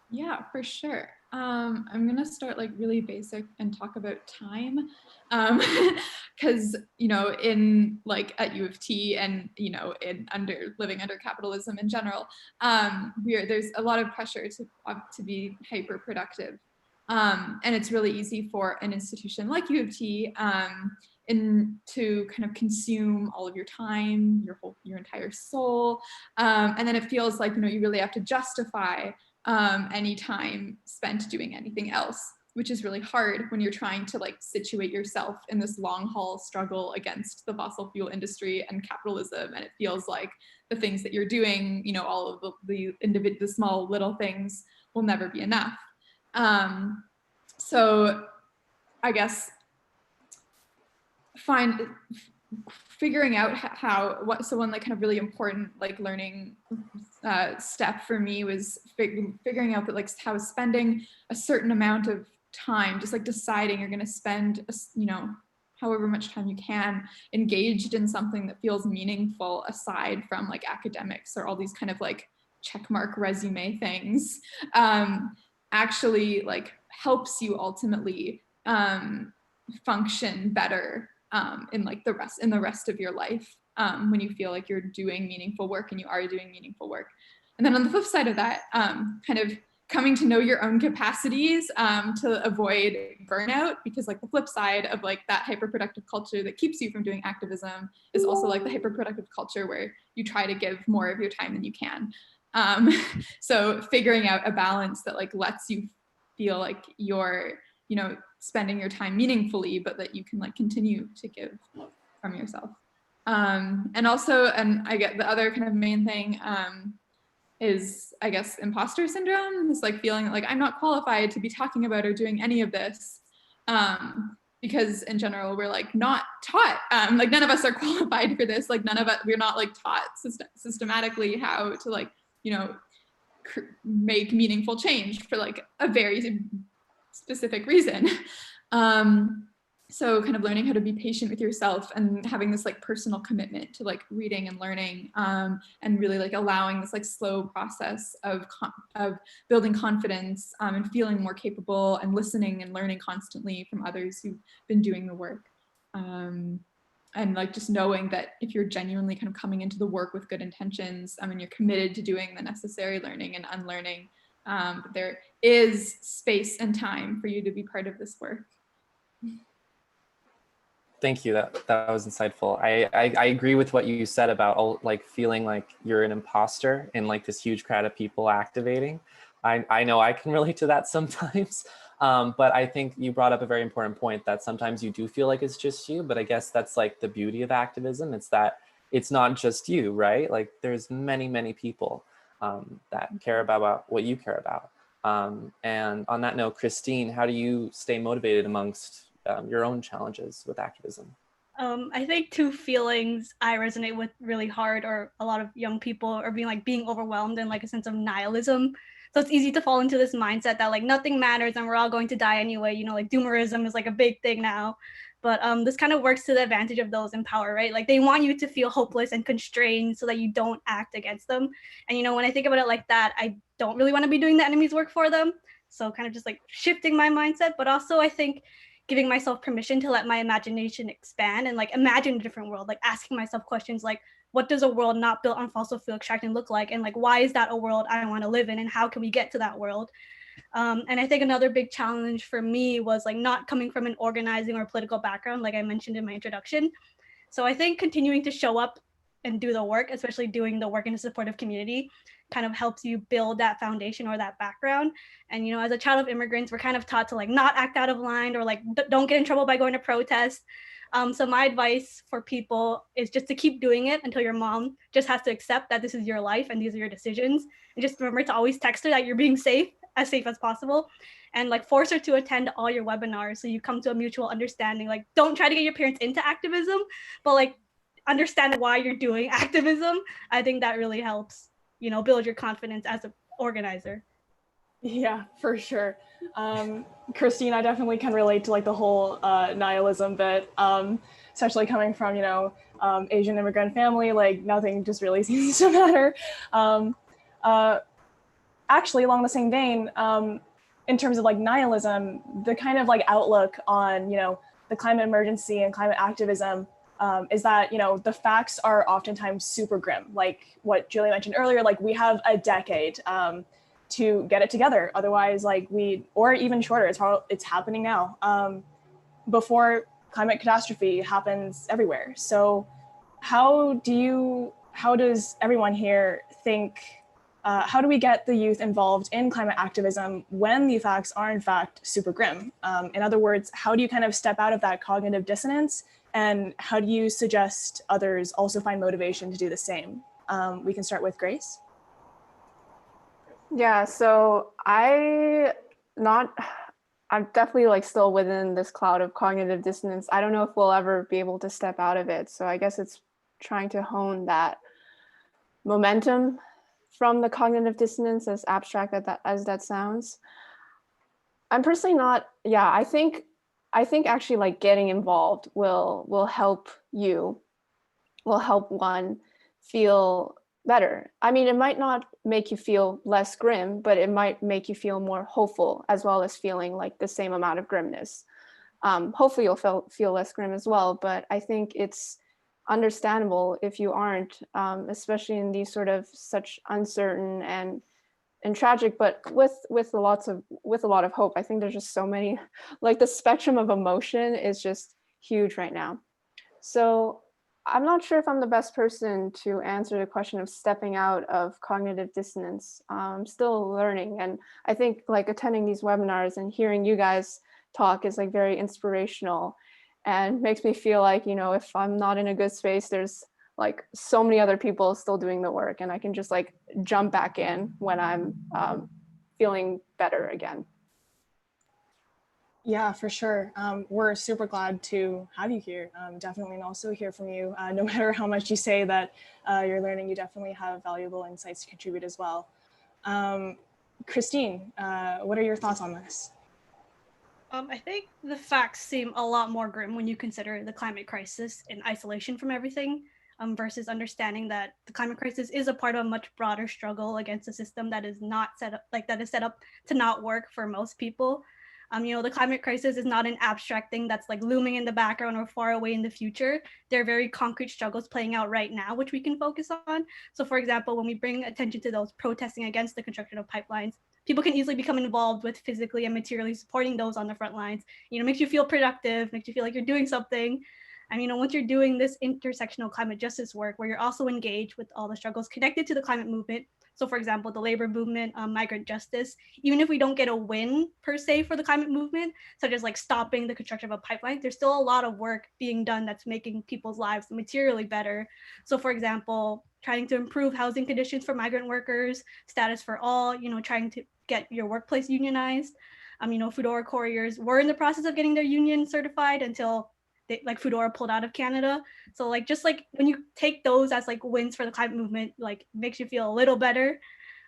Yeah, for sure. I'm gonna start like really basic and talk about time, because you know, in like at U of T and you know, living under capitalism in general, there's a lot of pressure to be hyper productive, and it's really easy for an institution like U of T to kind of consume all of your time, your entire soul, and then it feels like, you know, you really have to justify any time spent doing anything else, which is really hard when you're trying to like situate yourself in this long haul struggle against the fossil fuel industry and capitalism. And it feels like the things that you're doing, you know, all of the small little things will never be enough. So I guess figuring out so one like kind of really important like learning step for me was figuring out that like how spending a certain amount of time, just like deciding you're going to spend, you know, however much time you can engaged in something that feels meaningful aside from like academics or all these kind of like checkmark resume things, actually like helps you ultimately function better in like the rest of your life, when you feel like you're doing meaningful work and you are doing meaningful work. And then on the flip side of that, kind of coming to know your own capacities to avoid burnout, because like the flip side of like that hyperproductive culture that keeps you from doing activism is also like the hyperproductive culture where you try to give more of your time than you can. So figuring out a balance that like lets you feel like you're, you know, spending your time meaningfully, but that you can like continue to give from yourself. And also, and I get the other kind of main thing is, I guess, imposter syndrome. It's like feeling like I'm not qualified to be talking about or doing any of this, because in general we're like not taught, like none of us are qualified for this. Like we're not like taught systematically how to like, you know, make meaningful change for like a very specific reason. So kind of learning how to be patient with yourself and having this like personal commitment to like reading and learning, and really like allowing this like slow process of building confidence, and feeling more capable and listening and learning constantly from others who've been doing the work. And like just knowing that if you're genuinely kind of coming into the work with good intentions, I mean, you're committed to doing the necessary learning and unlearning, there is space and time for you to be part of this work. Thank you. That was insightful. I agree with what you said about like feeling like you're an imposter in like this huge crowd of people activating. I know I can relate to that sometimes. But I think you brought up a very important point that sometimes you do feel like it's just you, but I guess that's like the beauty of activism. It's that it's not just you, right? Like there's many, many people that care about what you care about. And on that note, Christine, how do you stay motivated amongst your own challenges with activism? I think two feelings I resonate with really hard, or a lot of young people are being overwhelmed and like a sense of nihilism. So it's easy to fall into this mindset that like nothing matters and we're all going to die anyway. You know, like doomerism is like a big thing now. But this kind of works to the advantage of those in power, right? Like they want you to feel hopeless and constrained so that you don't act against them. And, you know, when I think about it like that, I don't really want to be doing the enemy's work for them. So kind of just like shifting my mindset, but also I think giving myself permission to let my imagination expand and like imagine a different world, like asking myself questions like, what does a world not built on fossil fuel extraction look like? And like, why is that a world I want to live in? And how can we get to that world? And I think another big challenge for me was like not coming from an organizing or political background, like I mentioned in my introduction. So I think continuing to show up and do the work, especially doing the work in a supportive community, kind of helps you build that foundation or that background. And, you know, as a child of immigrants, we're kind of taught to like not act out of line or like don't get in trouble by going to protest. So my advice for people is just to keep doing it until your mom just has to accept that this is your life and these are your decisions. And just remember to always text her that you're being safe as possible. And like force her to attend all your webinars so you come to a mutual understanding. Like don't try to get your parents into activism, but like understand why you're doing activism. I think that really helps, build your confidence as an organizer. Yeah, for sure. Christine, I definitely can relate to like the whole nihilism bit, especially coming from, Asian immigrant family, like nothing just really seems to matter. Actually, along the same vein, in terms of like nihilism, the kind of like outlook on, the climate emergency and climate activism is that, the facts are oftentimes super grim. Like what Julia mentioned earlier, like we have a decade to get it together. Otherwise, like or even shorter, it's happening now, before climate catastrophe happens everywhere. So how does everyone here think, how do we get the youth involved in climate activism when the facts are in fact super grim? In other words, how do you kind of step out of that cognitive dissonance, and how do you suggest others also find motivation to do the same? We can start with Grace. Yeah, so I'm definitely like still within this cloud of cognitive dissonance. I don't know if we'll ever be able to step out of it. So I guess it's trying to hone that momentum from the cognitive dissonance, as abstract as that sounds. I'm personally not, I think actually like getting involved will help one feel better. I mean, it might not make you feel less grim, but it might make you feel more hopeful, as well as feeling like the same amount of grimness. Hopefully you'll feel less grim as well, but I think it's understandable if you aren't, especially in these sort of such uncertain and tragic, but with a lot of hope. I think there's just so many, like the spectrum of emotion is just huge right now. So I'm not sure if I'm the best person to answer the question of stepping out of cognitive dissonance. I'm still learning, and I think like attending these webinars and hearing you guys talk is like very inspirational and makes me feel like, if I'm not in a good space, there's like so many other people still doing the work, and I can just like jump back in when I'm feeling better again. Yeah, for sure. We're super glad to have you here. Definitely, and also hear from you. No matter how much you say that you're learning, you definitely have valuable insights to contribute as well. Christine, what are your thoughts on this? I think the facts seem a lot more grim when you consider the climate crisis in isolation from everything, versus understanding that the climate crisis is a part of a much broader struggle against a system that is not set up to not work for most people. The climate crisis is not an abstract thing that's like looming in the background or far away in the future. There are very concrete struggles playing out right now, which we can focus on. So for example, when we bring attention to those protesting against the construction of pipelines, people can easily become involved with physically and materially supporting those on the front lines. Makes you feel productive, makes you feel like you're doing something. And once you're doing this intersectional climate justice work, where you're also engaged with all the struggles connected to the climate movement, so for example, the labor movement, migrant justice, even if we don't get a win per se for the climate movement, such as like stopping the construction of a pipeline, there's still a lot of work being done that's making people's lives materially better. So for example, trying to improve housing conditions for migrant workers, status for all, trying to get your workplace unionized. Foodora couriers were in the process of getting their union certified until Foodora pulled out of Canada. So like, just like when you take those as like wins for the climate movement, like makes you feel a little better.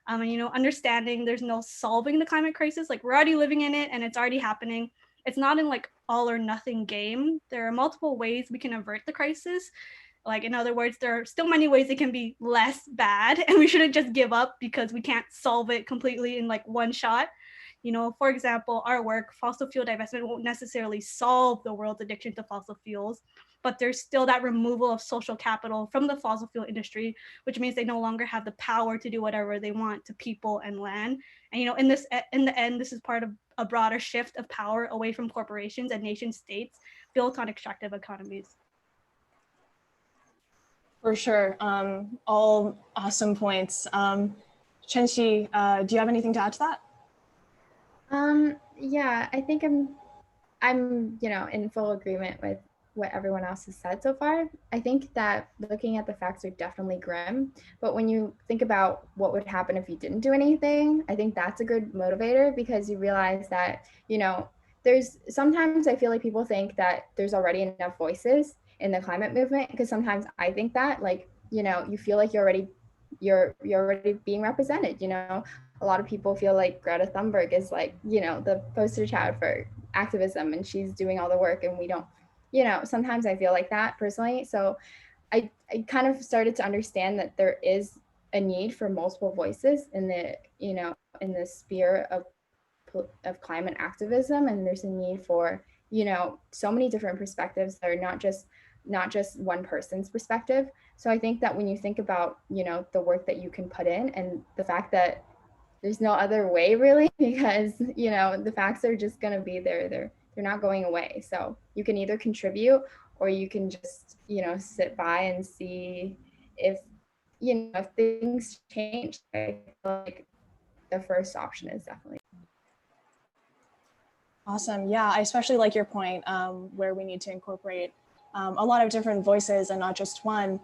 And understanding there's no solving the climate crisis, like we're already living in it and it's already happening. It's not in like all or nothing game. There are multiple ways we can avert the crisis. Like, in other words, there are still many ways it can be less bad, and we shouldn't just give up because we can't solve it completely in like one shot. For example, our work, fossil fuel divestment won't necessarily solve the world's addiction to fossil fuels, but there's still that removal of social capital from the fossil fuel industry, which means they no longer have the power to do whatever they want to people and land. And, in the end, this is part of a broader shift of power away from corporations and nation states built on extractive economies. For sure. All awesome points. Chenxi, do you have anything to add to that? Yeah, I think I'm in full agreement with what everyone else has said so far. I think that looking at the facts are definitely grim, but when you think about what would happen if you didn't do anything, I think that's a good motivator, because you realize that, you know, there's sometimes I feel like people think that there's already enough voices in the climate movement, because sometimes I think that, like, you know, you feel like you're already being represented, you know. A lot of people feel like Greta Thunberg is, like, you know, the poster child for activism, and she's doing all the work, and we don't, you know, sometimes I feel like that personally. So I kind of started to understand that there is a need for multiple voices in the, you know, in the sphere of climate activism, and there's a need for, you know, so many different perspectives that are not just one person's perspective. So I think that when you think about, you know, the work that you can put in, and the fact that there's no other way really, because, you know, the facts are just going to be there. They're not going away. So you can either contribute, or you can just, you know, sit by and see if, you know, if things change. I feel like the first option is definitely. Awesome. Yeah, I especially like your point where we need to incorporate a lot of different voices and not just one,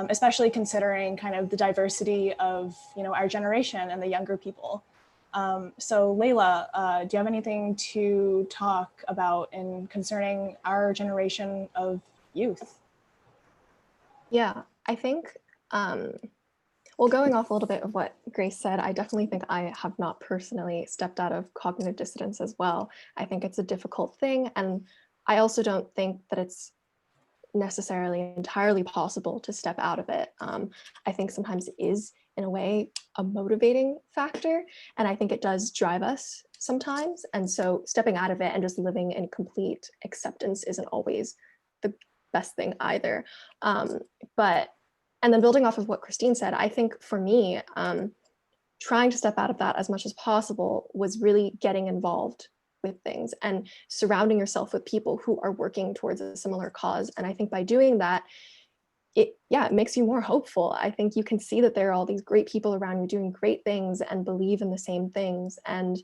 especially considering kind of the diversity of, you know, our generation and the younger people. So Layla, do you have anything to talk about in concerning our generation of youth? Yeah, I think, well, going off a little bit of what Grace said, I definitely think I have not personally stepped out of cognitive dissidence as well. I think it's a difficult thing. And I also don't think that it's necessarily entirely possible to step out of it. I think sometimes it is, in a way, a motivating factor. And I think it does drive us sometimes. And so stepping out of it and just living in complete acceptance isn't always the best thing either. And then building off of what Christine said, I think for me, trying to step out of that as much as possible was really getting involved with things and surrounding yourself with people who are working towards a similar cause. And I think by doing that, it makes you more hopeful. I think you can see that there are all these great people around you doing great things and believe in the same things. And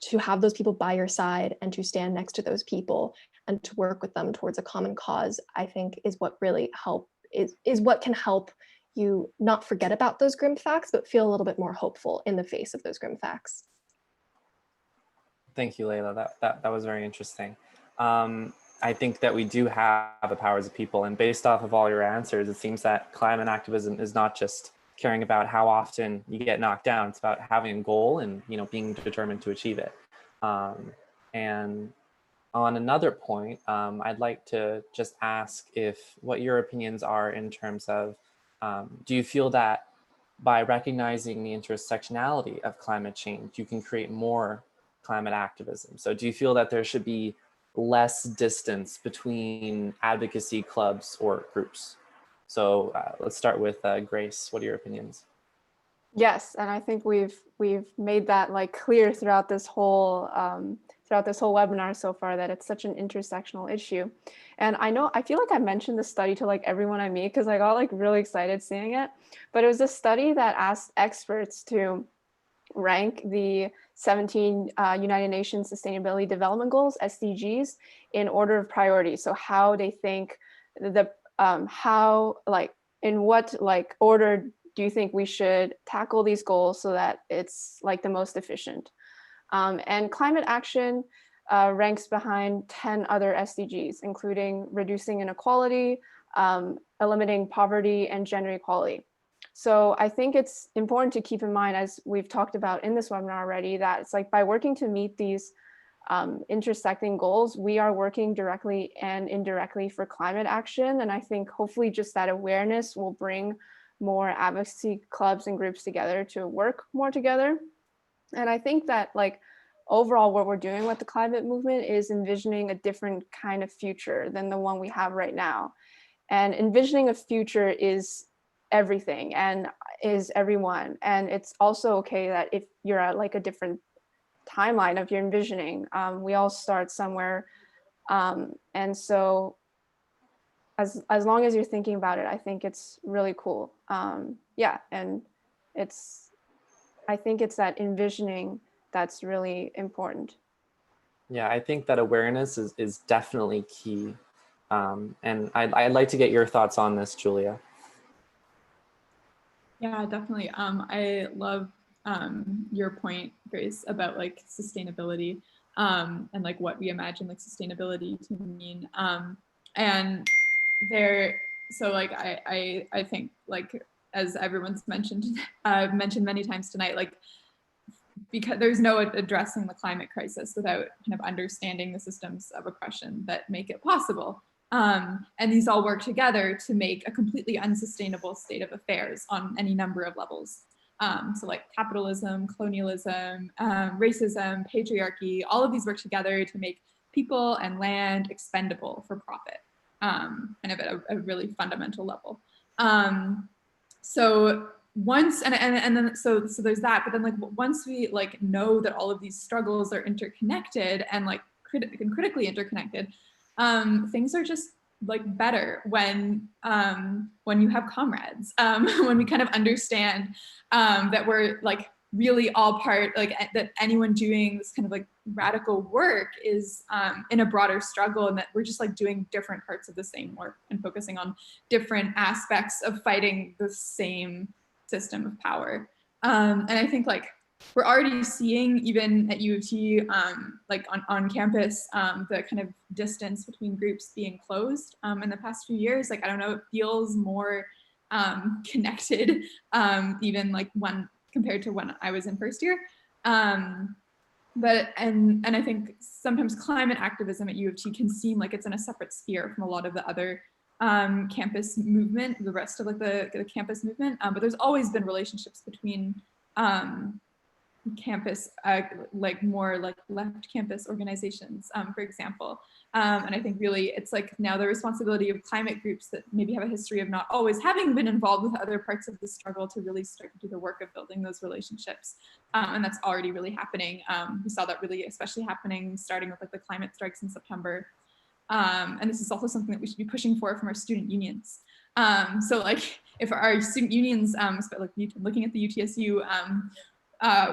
to have those people by your side and to stand next to those people and to work with them towards a common cause, I think is what really is what can help you not forget about those grim facts, but feel a little bit more hopeful in the face of those grim facts. Thank you, Layla. That was very interesting. I think that we do have the powers of people, and based off of all your answers, it seems that climate activism is not just caring about how often you get knocked down. It's about having a goal and, you know, being determined to achieve it. And on another point, I'd like to just ask what your opinions are in terms of, do you feel that by recognizing the intersectionality of climate change, you can create more climate activism? So do you feel that there should be less distance between advocacy clubs or groups? So let's start with Grace. What are your opinions? Yes, and I think we've made that like clear throughout this whole webinar so far, that it's such an intersectional issue. And I feel like I mentioned the study to like everyone I meet because I got like really excited seeing it. But it was a study that asked experts to rank the 17 United Nations Sustainability Development Goals, SDGs, in order of priority. So how they think in what like order do you think we should tackle these goals so that it's like the most efficient? And climate action ranks behind 10 other SDGs, including reducing inequality, eliminating poverty, and gender equality. So I think it's important to keep in mind, as we've talked about in this webinar already, that it's like by working to meet these intersecting goals, we are working directly and indirectly for climate action. And I think hopefully just that awareness will bring more advocacy clubs and groups together to work more together. And I think that like overall what we're doing with the climate movement is envisioning a different kind of future than the one we have right now. And envisioning a future is everything and is everyone. And it's also okay that if you're at like a different timeline of your envisioning, we all start somewhere. And so as long as you're thinking about it, I think it's really cool. Yeah, and I think it's that envisioning that's really important. Yeah, I think that awareness is definitely key. And I'd like to get your thoughts on this, Julia. Yeah, definitely. I love your point, Grace, about like sustainability and like what we imagine like sustainability to mean. And there, so like I think like as everyone's mentioned many times tonight, like because there's no addressing the climate crisis without kind of understanding the systems of oppression that make it possible. And these all work together to make a completely unsustainable state of affairs on any number of levels. So like capitalism, colonialism, racism, patriarchy, all of these work together to make people and land expendable for profit, kind of at a really fundamental level. So once, and then, so there's that, but then like once we like know that all of these struggles are interconnected and like critically interconnected, things are just like better when you have comrades, when we kind of understand that we're like really all part, like that anyone doing this kind of like radical work is in a broader struggle, and that we're just like doing different parts of the same work and focusing on different aspects of fighting the same system of power. And I think like we're already seeing even at U of T, like on campus, the kind of distance between groups being closed in the past few years. Like, I don't know, it feels more connected, even like compared to when I was in first year. But I think sometimes climate activism at U of T can seem like it's in a separate sphere from a lot of the other campus movement, the rest of like the campus movement. But there's always been relationships between campus, like more like left campus organizations, for example. And I think really it's like now the responsibility of climate groups that maybe have a history of not always having been involved with other parts of the struggle to really start to do the work of building those relationships. And that's already really happening. We saw that really especially happening starting with like the climate strikes in September. And this is also something that we should be pushing for from our student unions. So like if our student unions, like looking at the UTSU,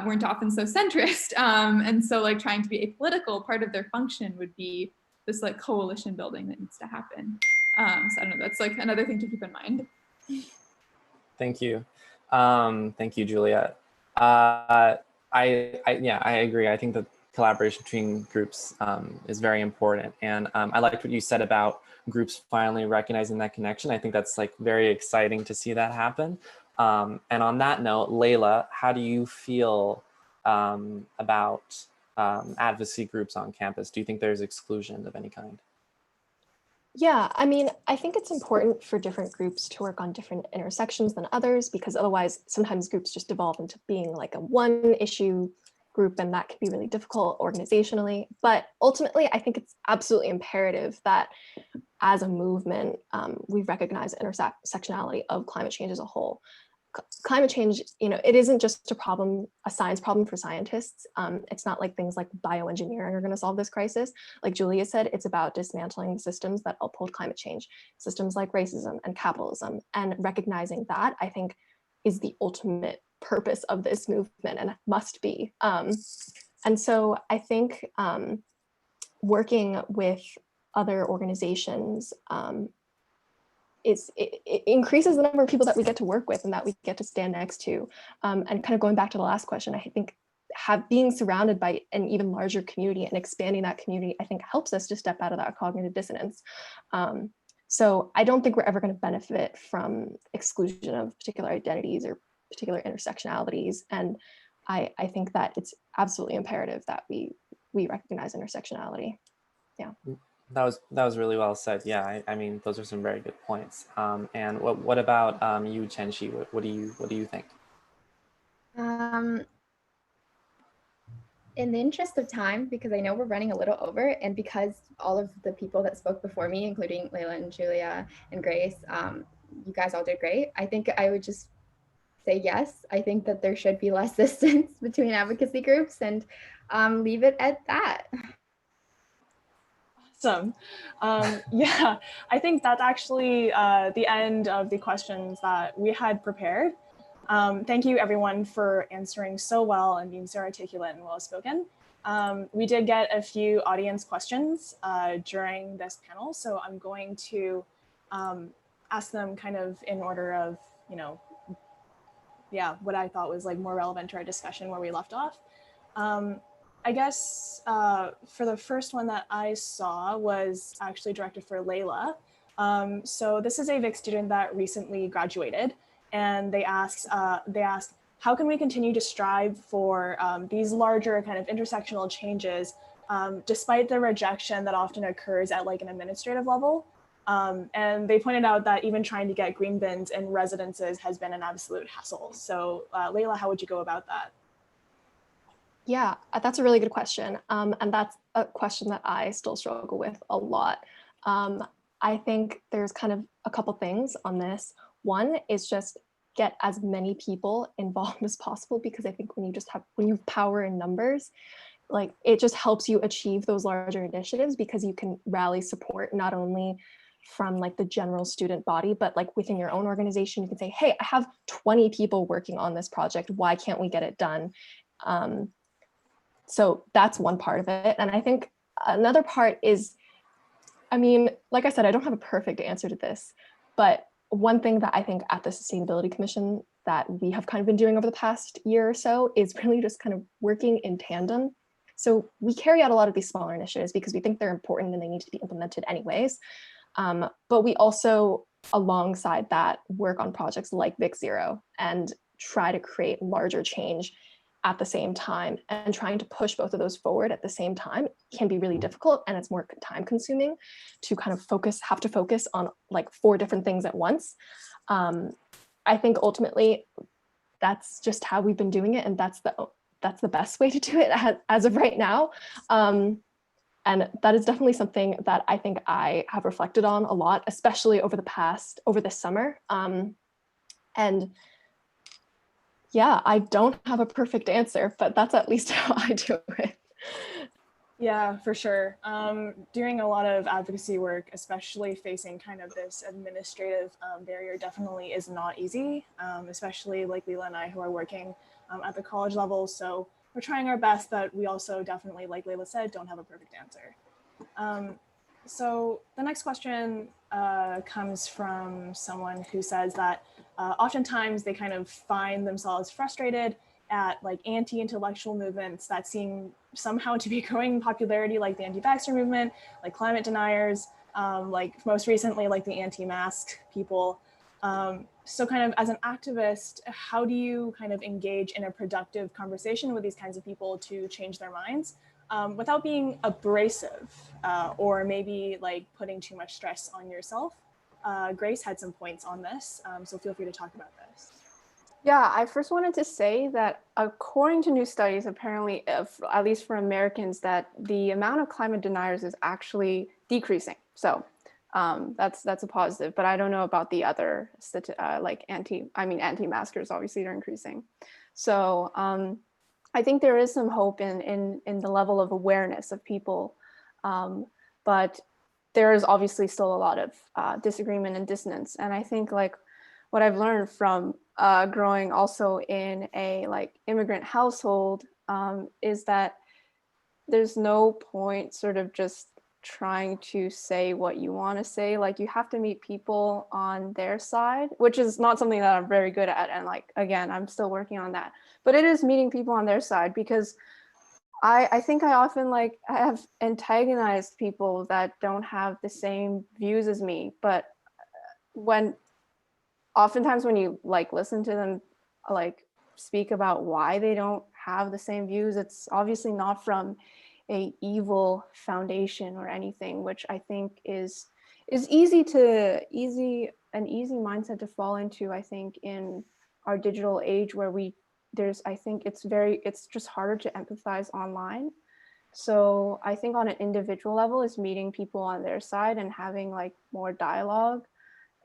weren't often so centrist. And so like trying to be apolitical, part of their function would be this like coalition building that needs to happen. So I don't know, that's like another thing to keep in mind. Thank you. Thank you, Julia. Yeah, I agree. I think that collaboration between groups is very important. And I liked what you said about groups finally recognizing that connection. I think that's like very exciting to see that happen. And on that note, Layla, how do you feel about advocacy groups on campus? Do you think there's exclusion of any kind? Yeah, I mean, I think it's important for different groups to work on different intersections than others, because otherwise sometimes groups just devolve into being like a one issue group, and that can be really difficult organizationally. But ultimately, I think it's absolutely imperative that as a movement, we recognize intersectionality of climate change as a whole. Climate change, you know, it isn't just a science problem for scientists. It's not like things like bioengineering are going to solve this crisis. Like Julia said, it's about dismantling the systems that uphold climate change, systems like racism and capitalism. And recognizing that, I think, is the ultimate purpose of this movement, and it must be. And so I think working with other organizations it increases the number of people that we get to work with and that we get to stand next to. And kind of going back to the last question, I think being surrounded by an even larger community and expanding that community, I think helps us to step out of that cognitive dissonance. So I don't think we're ever going to benefit from exclusion of particular identities or particular intersectionalities. And I think that it's absolutely imperative that we recognize intersectionality. Yeah. That was really well said. Yeah, I mean, those are some very good points. And what about you, Chenxi? What do you think? In the interest of time, because I know we're running a little over, and because all of the people that spoke before me, including Layla and Julia and Grace, you guys all did great. I think I would just say yes. I think that there should be less distance between advocacy groups, and leave it at that. Awesome. Yeah, I think that's actually the end of the questions that we had prepared. Thank you everyone for answering so well and being so articulate and well spoken. We did get a few audience questions during this panel, so I'm going to ask them kind of in order of, what I thought was like more relevant to our discussion where we left off. I guess for the first one that I saw was actually directed for Layla. So this is a VIC student that recently graduated, and they asked, how can we continue to strive for these larger kind of intersectional changes despite the rejection that often occurs at like an administrative level? And they pointed out that even trying to get green bins in residences has been an absolute hassle. So Layla, how would you go about that? Yeah, that's a really good question. And that's a question that I still struggle with a lot. I think there's kind of a couple things on this. One is just get as many people involved as possible, because I think when you have power in numbers, like it just helps you achieve those larger initiatives, because you can rally support not only from like the general student body, but like within your own organization. You can say, hey, I have 20 people working on this project. Why can't we get it done? So that's one part of it. And I think another part is, I mean, like I said, I don't have a perfect answer to this, but one thing that I think at the Sustainability Commission that we have kind of been doing over the past year or so is really just kind of working in tandem. So we carry out a lot of these smaller initiatives because we think they're important and they need to be implemented anyways. But we also, alongside that, work on projects like Vic Zero and try to create larger change at the same time. And trying to push both of those forward at the same time can be really difficult, and it's more time consuming to kind of have to focus on like 4 different things at once. I think ultimately that's just how we've been doing it, and that's the best way to do it as of right now. And that is definitely something that I think I have reflected on a lot, especially over this summer. And yeah, I don't have a perfect answer, but that's at least how I do it. Yeah, for sure. Doing a lot of advocacy work, especially facing kind of this administrative barrier, definitely is not easy, especially like Leela and I who are working at the college level. So we're trying our best, but we also definitely, like Leila said, don't have a perfect answer. So the next question comes from someone who says that oftentimes they kind of find themselves frustrated at like anti-intellectual movements that seem somehow to be growing in popularity, like the anti-vaxxer movement, like climate deniers, like most recently, like the anti-mask people. So kind of as an activist, how do you kind of engage in a productive conversation with these kinds of people to change their minds without being abrasive or maybe like putting too much stress on yourself? Grace had some points on this, so feel free to talk about this. Yeah, I first wanted to say that according to new studies, apparently, at least for Americans, that the amount of climate deniers is actually decreasing. So that's a positive, but I don't know about the other like anti-maskers, obviously they're increasing. So I think there is some hope in the level of awareness of people, but there is obviously still a lot of disagreement and dissonance. And I think like what I've learned from growing also in a like immigrant household is that there's no point sort of just trying to say what you want to say. Like you have to meet people on their side, which is not something that I'm very good at. And like, again, I'm still working on that, but it is meeting people on their side, because I think I often like have antagonized people that don't have the same views as me. But oftentimes when you like listen to them like speak about why they don't have the same views, it's obviously not from a evil foundation or anything, which I think is an easy mindset to fall into, I think, in our digital age where I think it's just harder to empathize online. So I think on an individual level is meeting people on their side and having like more dialogue.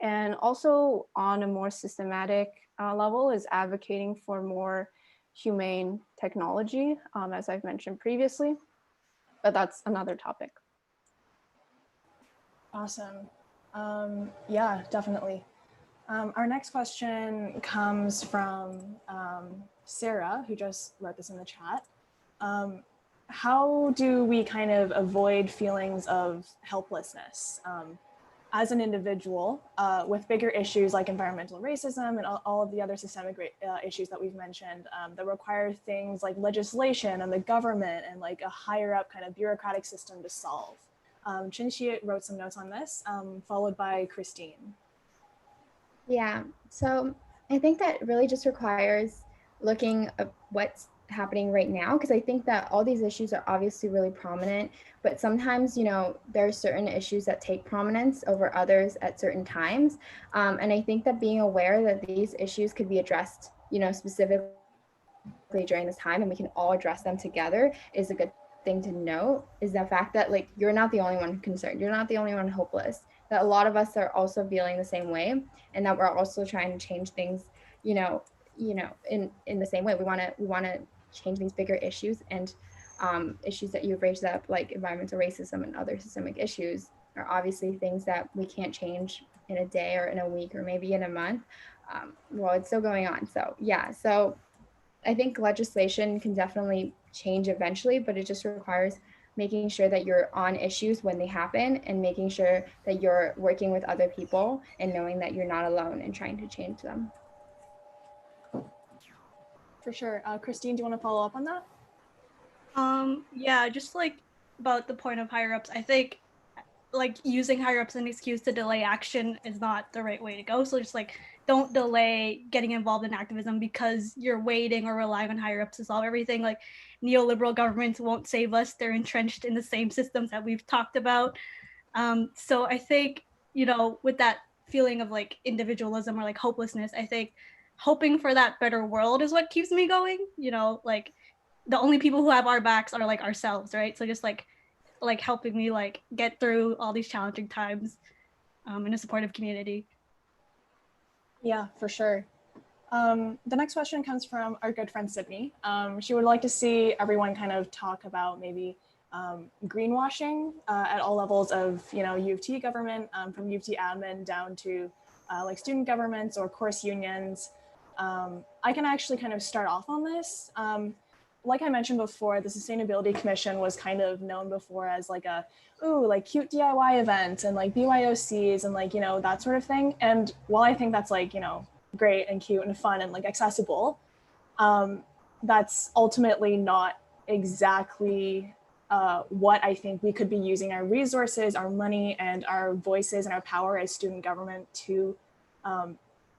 And also on a more systematic level is advocating for more humane technology, as I've mentioned previously, but that's another topic. Awesome. Yeah, definitely. Our next question comes from Sarah, who just wrote this in the chat. how do we kind of avoid feelings of helplessness as an individual with bigger issues like environmental racism and all of the other systemic issues that we've mentioned that require things like legislation and the government and like a higher up kind of bureaucratic system to solve? Chinxi wrote some notes on this, followed by Christine. Yeah, so I think that really just requires looking at what's happening right now, because I think that all these issues are obviously really prominent, but sometimes, you know, there are certain issues that take prominence over others at certain times. And I think that being aware that these issues could be addressed, you know, specifically during this time, and we can all address them together, is a good thing to note, is the fact that like you're not the only one concerned, you're not the only one hopeless, that a lot of us are also feeling the same way, and that we're also trying to change things, you know, in the same way. We want to change these bigger issues, and issues that you've raised up, like environmental racism and other systemic issues, are obviously things that we can't change in a day or in a week or maybe in a month. Well, it's still going on. So yeah, so I think legislation can definitely change eventually, but it just requires making sure that you're on issues when they happen, and making sure that you're working with other people and knowing that you're not alone in trying to change them. For sure. Christine, do you want to follow up on that? Yeah, just like about the point of higher ups, I think like using higher ups as an excuse to delay action is not the right way to go. So just like don't delay getting involved in activism because you're waiting or relying on higher ups to solve everything. Like neoliberal governments won't save us. They're entrenched in the same systems that we've talked about. So I think, you know, with that feeling of like individualism or like hopelessness, I think hoping for that better world is what keeps me going. You know, like the only people who have our backs are like ourselves, right? So just like helping me like get through all these challenging times in a supportive community. Yeah, for sure. The next question comes from our good friend Sydney. She would like to see everyone kind of talk about maybe greenwashing at all levels of, you know, U of T government, from U of T admin down to like student governments or course unions. I can actually kind of start off on this. Like I mentioned before, the Sustainability Commission was kind of known before as like a, ooh, like cute DIY event and like BYOCs and like, you know, that sort of thing. And while I think that's like, you know, great and cute and fun and like accessible, that's ultimately not exactly what I think we could be using our resources, our money, and our voices and our power as student government to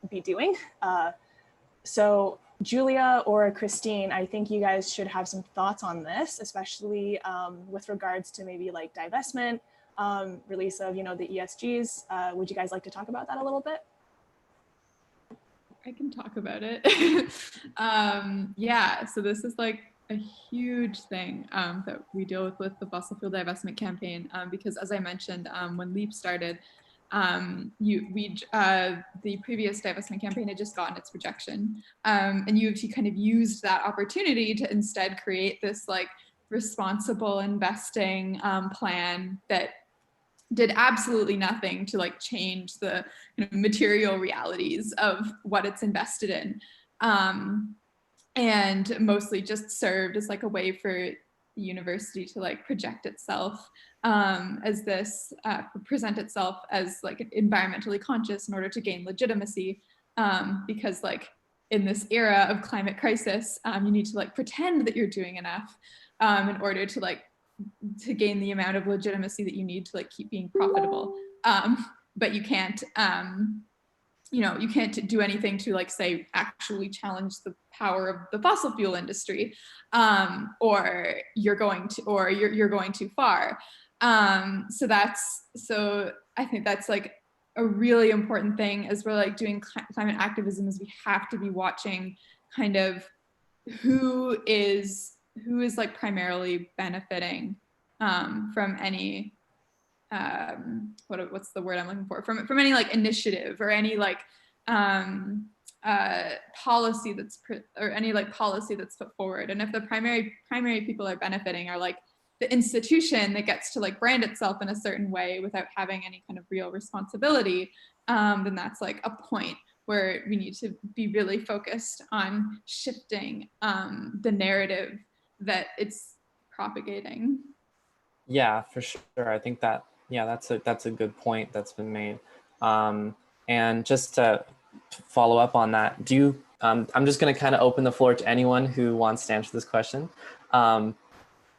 be doing. So Julia or Christine, I think you guys should have some thoughts on this, especially with regards to maybe like divestment, release of, you know, the ESGs. Would you guys like to talk about that a little bit? I can talk about it. Yeah, so this is like a huge thing that we deal with the fossil fuel divestment campaign, because as I mentioned, when Leap started, the previous divestment campaign had just gotten its rejection, and U of T kind of used that opportunity to instead create this like responsible investing plan that did absolutely nothing to like change the material realities of what it's invested in, and mostly just served as like a way for the university to like project itself as this, present itself as like environmentally conscious in order to gain legitimacy, because like in this era of climate crisis, you need to like pretend that you're doing enough in order to like to gain the amount of legitimacy that you need to like keep being profitable, but you can't you can't do anything to like say actually challenge the power of the fossil fuel industry, or you're going too far. So I think that's like a really important thing as we're like doing climate activism, is we have to be watching kind of who is like primarily benefiting from any what's the word I'm looking for, from any like initiative or any like policy that's put forward. And if the primary people are benefiting are like the institution that gets to like brand itself in a certain way without having any kind of real responsibility, then that's like a point where we need to be really focused on shifting the narrative that it's propagating. Yeah, for sure. I think that, yeah, that's a good point that's been made. And just to follow up on that, do you, I'm just going to kind of open the floor to anyone who wants to answer this question.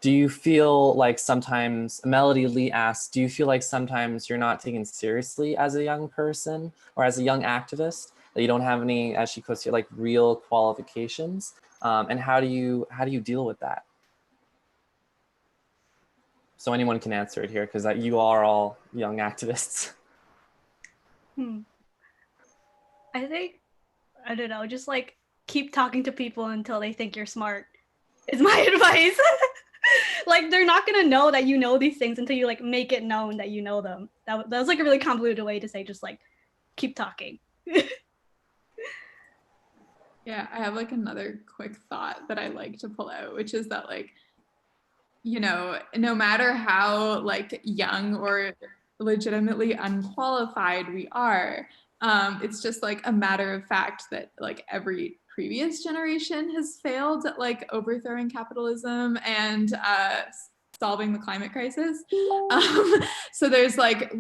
Do you feel like sometimes, Melody Lee asks, do you feel like sometimes you're not taken seriously as a young person or as a young activist, that you don't have any, as she puts here, like real qualifications? And how do you deal with that? So anyone can answer it here, because you are all young activists. I think, I don't know, just like keep talking to people until they think you're smart is my advice. Like they're not gonna know that you know these things until you like make it known that you know them. That was like a really convoluted way to say just like keep talking. Yeah, I have like another quick thought that I like to pull out, which is that like, you know, no matter how like young or legitimately unqualified we are, it's just like a matter of fact that like every previous generation has failed at like overthrowing capitalism and solving the climate crisis. So there's like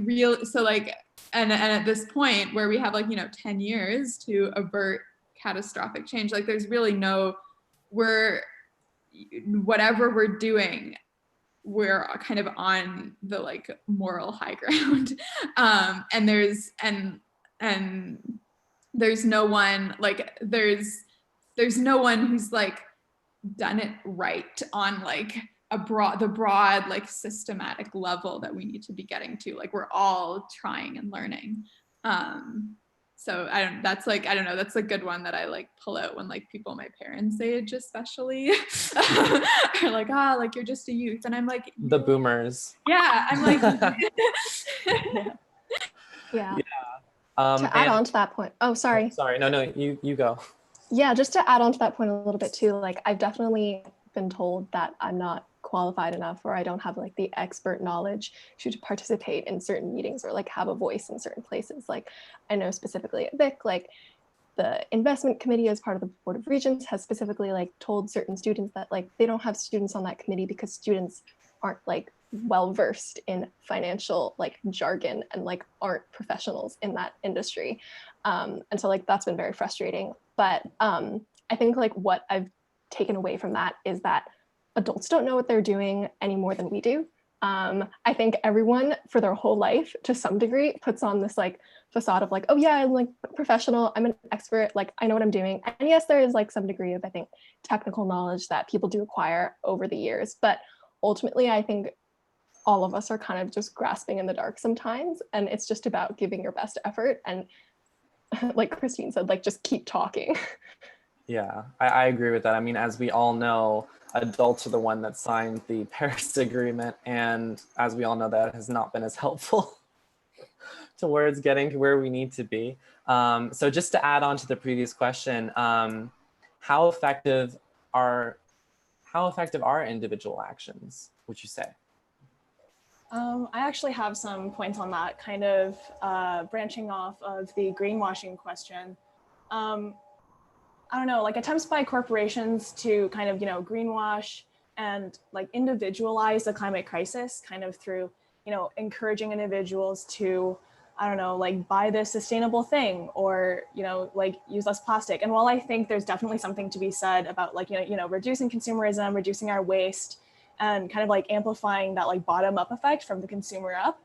and at this point where we have like, you know, 10 years to avert catastrophic change, like there's really whatever we're doing, we're kind of on the like moral high ground. And there's no one like, there's no one who's like done it right on like the broad like systematic level that we need to be getting to. Like we're all trying and learning. So that's a good one that I like pull out when like people my parents' age especially are like, like you're just a youth. And I'm like, the boomers. Yeah, I'm like, Yeah. To add on to that point. Oh, sorry. Sorry, no, you go. Yeah, just to add on to that point a little bit too, like I've definitely been told that I'm not qualified enough or I don't have like the expert knowledge to participate in certain meetings or like have a voice in certain places. Like I know specifically at VIC, like the investment committee as part of the Board of Regents has specifically like told certain students that like they don't have students on that committee because students aren't like well versed in financial like jargon and like aren't professionals in that industry. And so like that's been very frustrating. But I think like what I've taken away from that is that adults don't know what they're doing any more than we do. I think everyone for their whole life to some degree puts on this like facade of like, oh yeah, I'm like professional, I'm an expert, like I know what I'm doing. And yes, there is like some degree of, I think, technical knowledge that people do acquire over the years. But ultimately, I think all of us are kind of just grasping in the dark sometimes. And it's just about giving your best effort. And like Christine said, like just keep talking. Yeah, I agree with that. I mean, as we all know, adults are the one that signed the Paris Agreement. And as we all know, that has not been as helpful towards getting to where we need to be. So just to add on to the previous question, how effective are individual actions, would you say? I actually have some points on that, kind of branching off of the greenwashing question. I don't know, like attempts by corporations to kind of, greenwash and like individualize the climate crisis kind of through, encouraging individuals to, I don't know, like buy this sustainable thing or, like use less plastic. And while I think there's definitely something to be said about like, reducing consumerism, reducing our waste, and kind of like amplifying that like bottom up effect from the consumer up,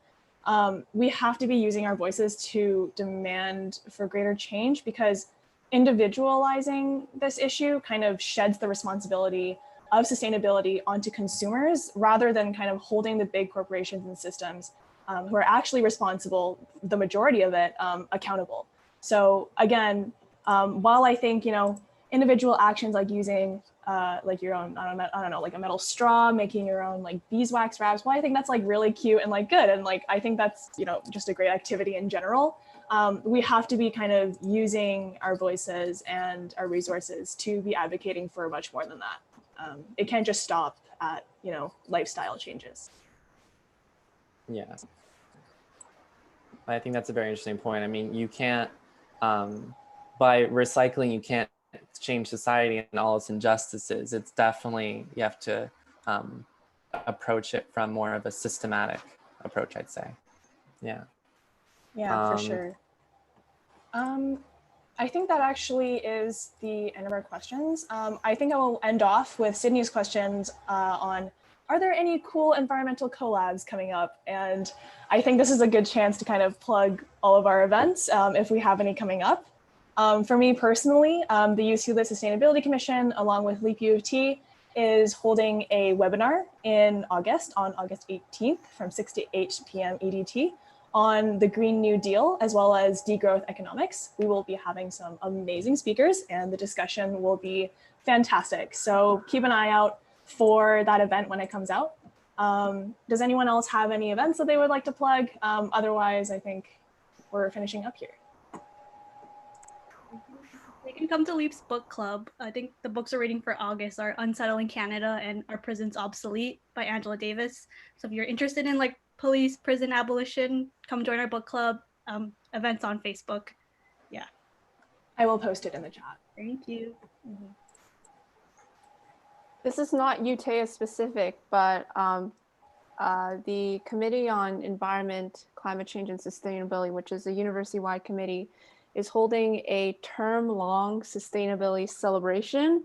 we have to be using our voices to demand for greater change, because individualizing this issue kind of sheds the responsibility of sustainability onto consumers rather than kind of holding the big corporations and systems who are actually responsible, the majority of it, accountable. So again, while I think, individual actions like using like your own, I don't know, like a metal straw, making your own like beeswax wraps, well, I think that's like really cute and like good. And like, I think that's, just a great activity in general. We have to be kind of using our voices and our resources to be advocating for much more than that. It can't just stop at, lifestyle changes. Yeah. I think that's a very interesting point. I mean, you can't, by recycling, you can't change society and all its injustices. It's definitely, you have to approach it from more of a systematic approach, I'd say. Yeah. Yeah, for sure. I think that actually is the end of our questions. I think I will end off with Sydney's questions on, are there any cool environmental collabs coming up? And I think this is a good chance to kind of plug all of our events if we have any coming up. For me personally, the UCLit Sustainability Commission, along with Leap UofT, is holding a webinar in August, on August 18th from 6 to 8 p.m. EDT on the Green New Deal, as well as degrowth economics. We will be having some amazing speakers and the discussion will be fantastic. So keep an eye out for that event when it comes out. Does anyone else have any events that they would like to plug? Otherwise, I think we're finishing up here. They can come to Leap's book club. I think the books we're reading for August are Unsettling Canada and Are Prisons Obsolete by Angela Davis. So if you're interested in like police, prison abolition, come join our book club. Events on Facebook. Yeah. I will post it in the chat. Thank you. Mm-hmm. This is not UTEA specific, but the Committee on Environment, Climate Change and Sustainability, which is a university-wide committee, is holding a term-long sustainability celebration.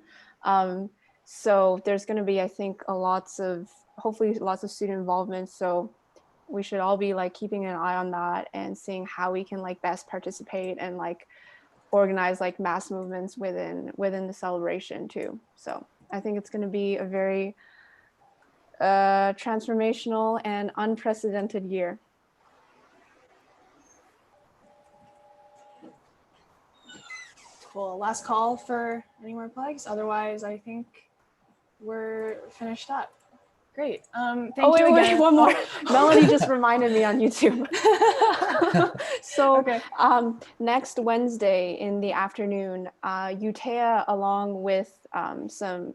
So there's going to be, I think, hopefully lots of student involvement. So we should all be like keeping an eye on that and seeing how we can like best participate and like organize like mass movements within the celebration too. So I think it's going to be a very transformational and unprecedented year. Cool. Last call for any more plugs. Otherwise, I think we're finished up. Great. Thank you again. Wait, one more. Melanie just reminded me on YouTube. So okay. Next Wednesday in the afternoon, UTEA, along with some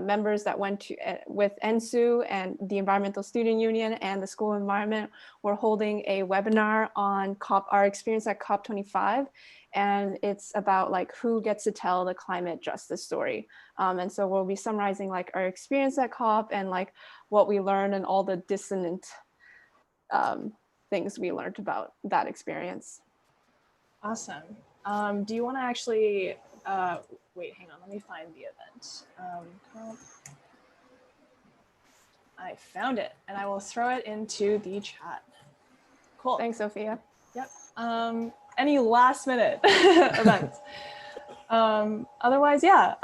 members that went to with ENSU and the Environmental Student Union and the School Environment, we're holding a webinar on our experience at COP25. And it's about like who gets to tell the climate justice story. And so we'll be summarizing like our experience at COP and like what we learned and all the dissonant things we learned about that experience. Awesome. Do you want to actually, wait, hang on, let me find the event. I found it and I will throw it into the chat. Cool. Thanks, Sophia. Yep. Any last minute events? Otherwise, yeah.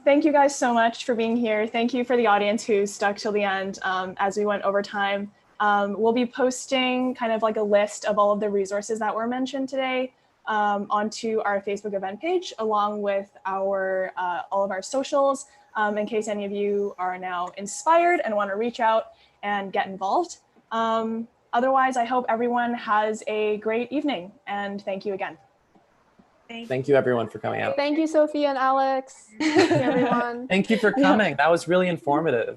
Thank you guys so much for being here. Thank you for the audience who stuck till the end as we went over time. We'll be posting kind of like a list of all of the resources that were mentioned today onto our Facebook event page, along with our all of our socials, in case any of you are now inspired and want to reach out and get involved. Otherwise, I hope everyone has a great evening, and thank you again. Thank you everyone for coming out. Thank you, Sophia and Alex. Thank you, everyone. Thank you for coming. That was really informative.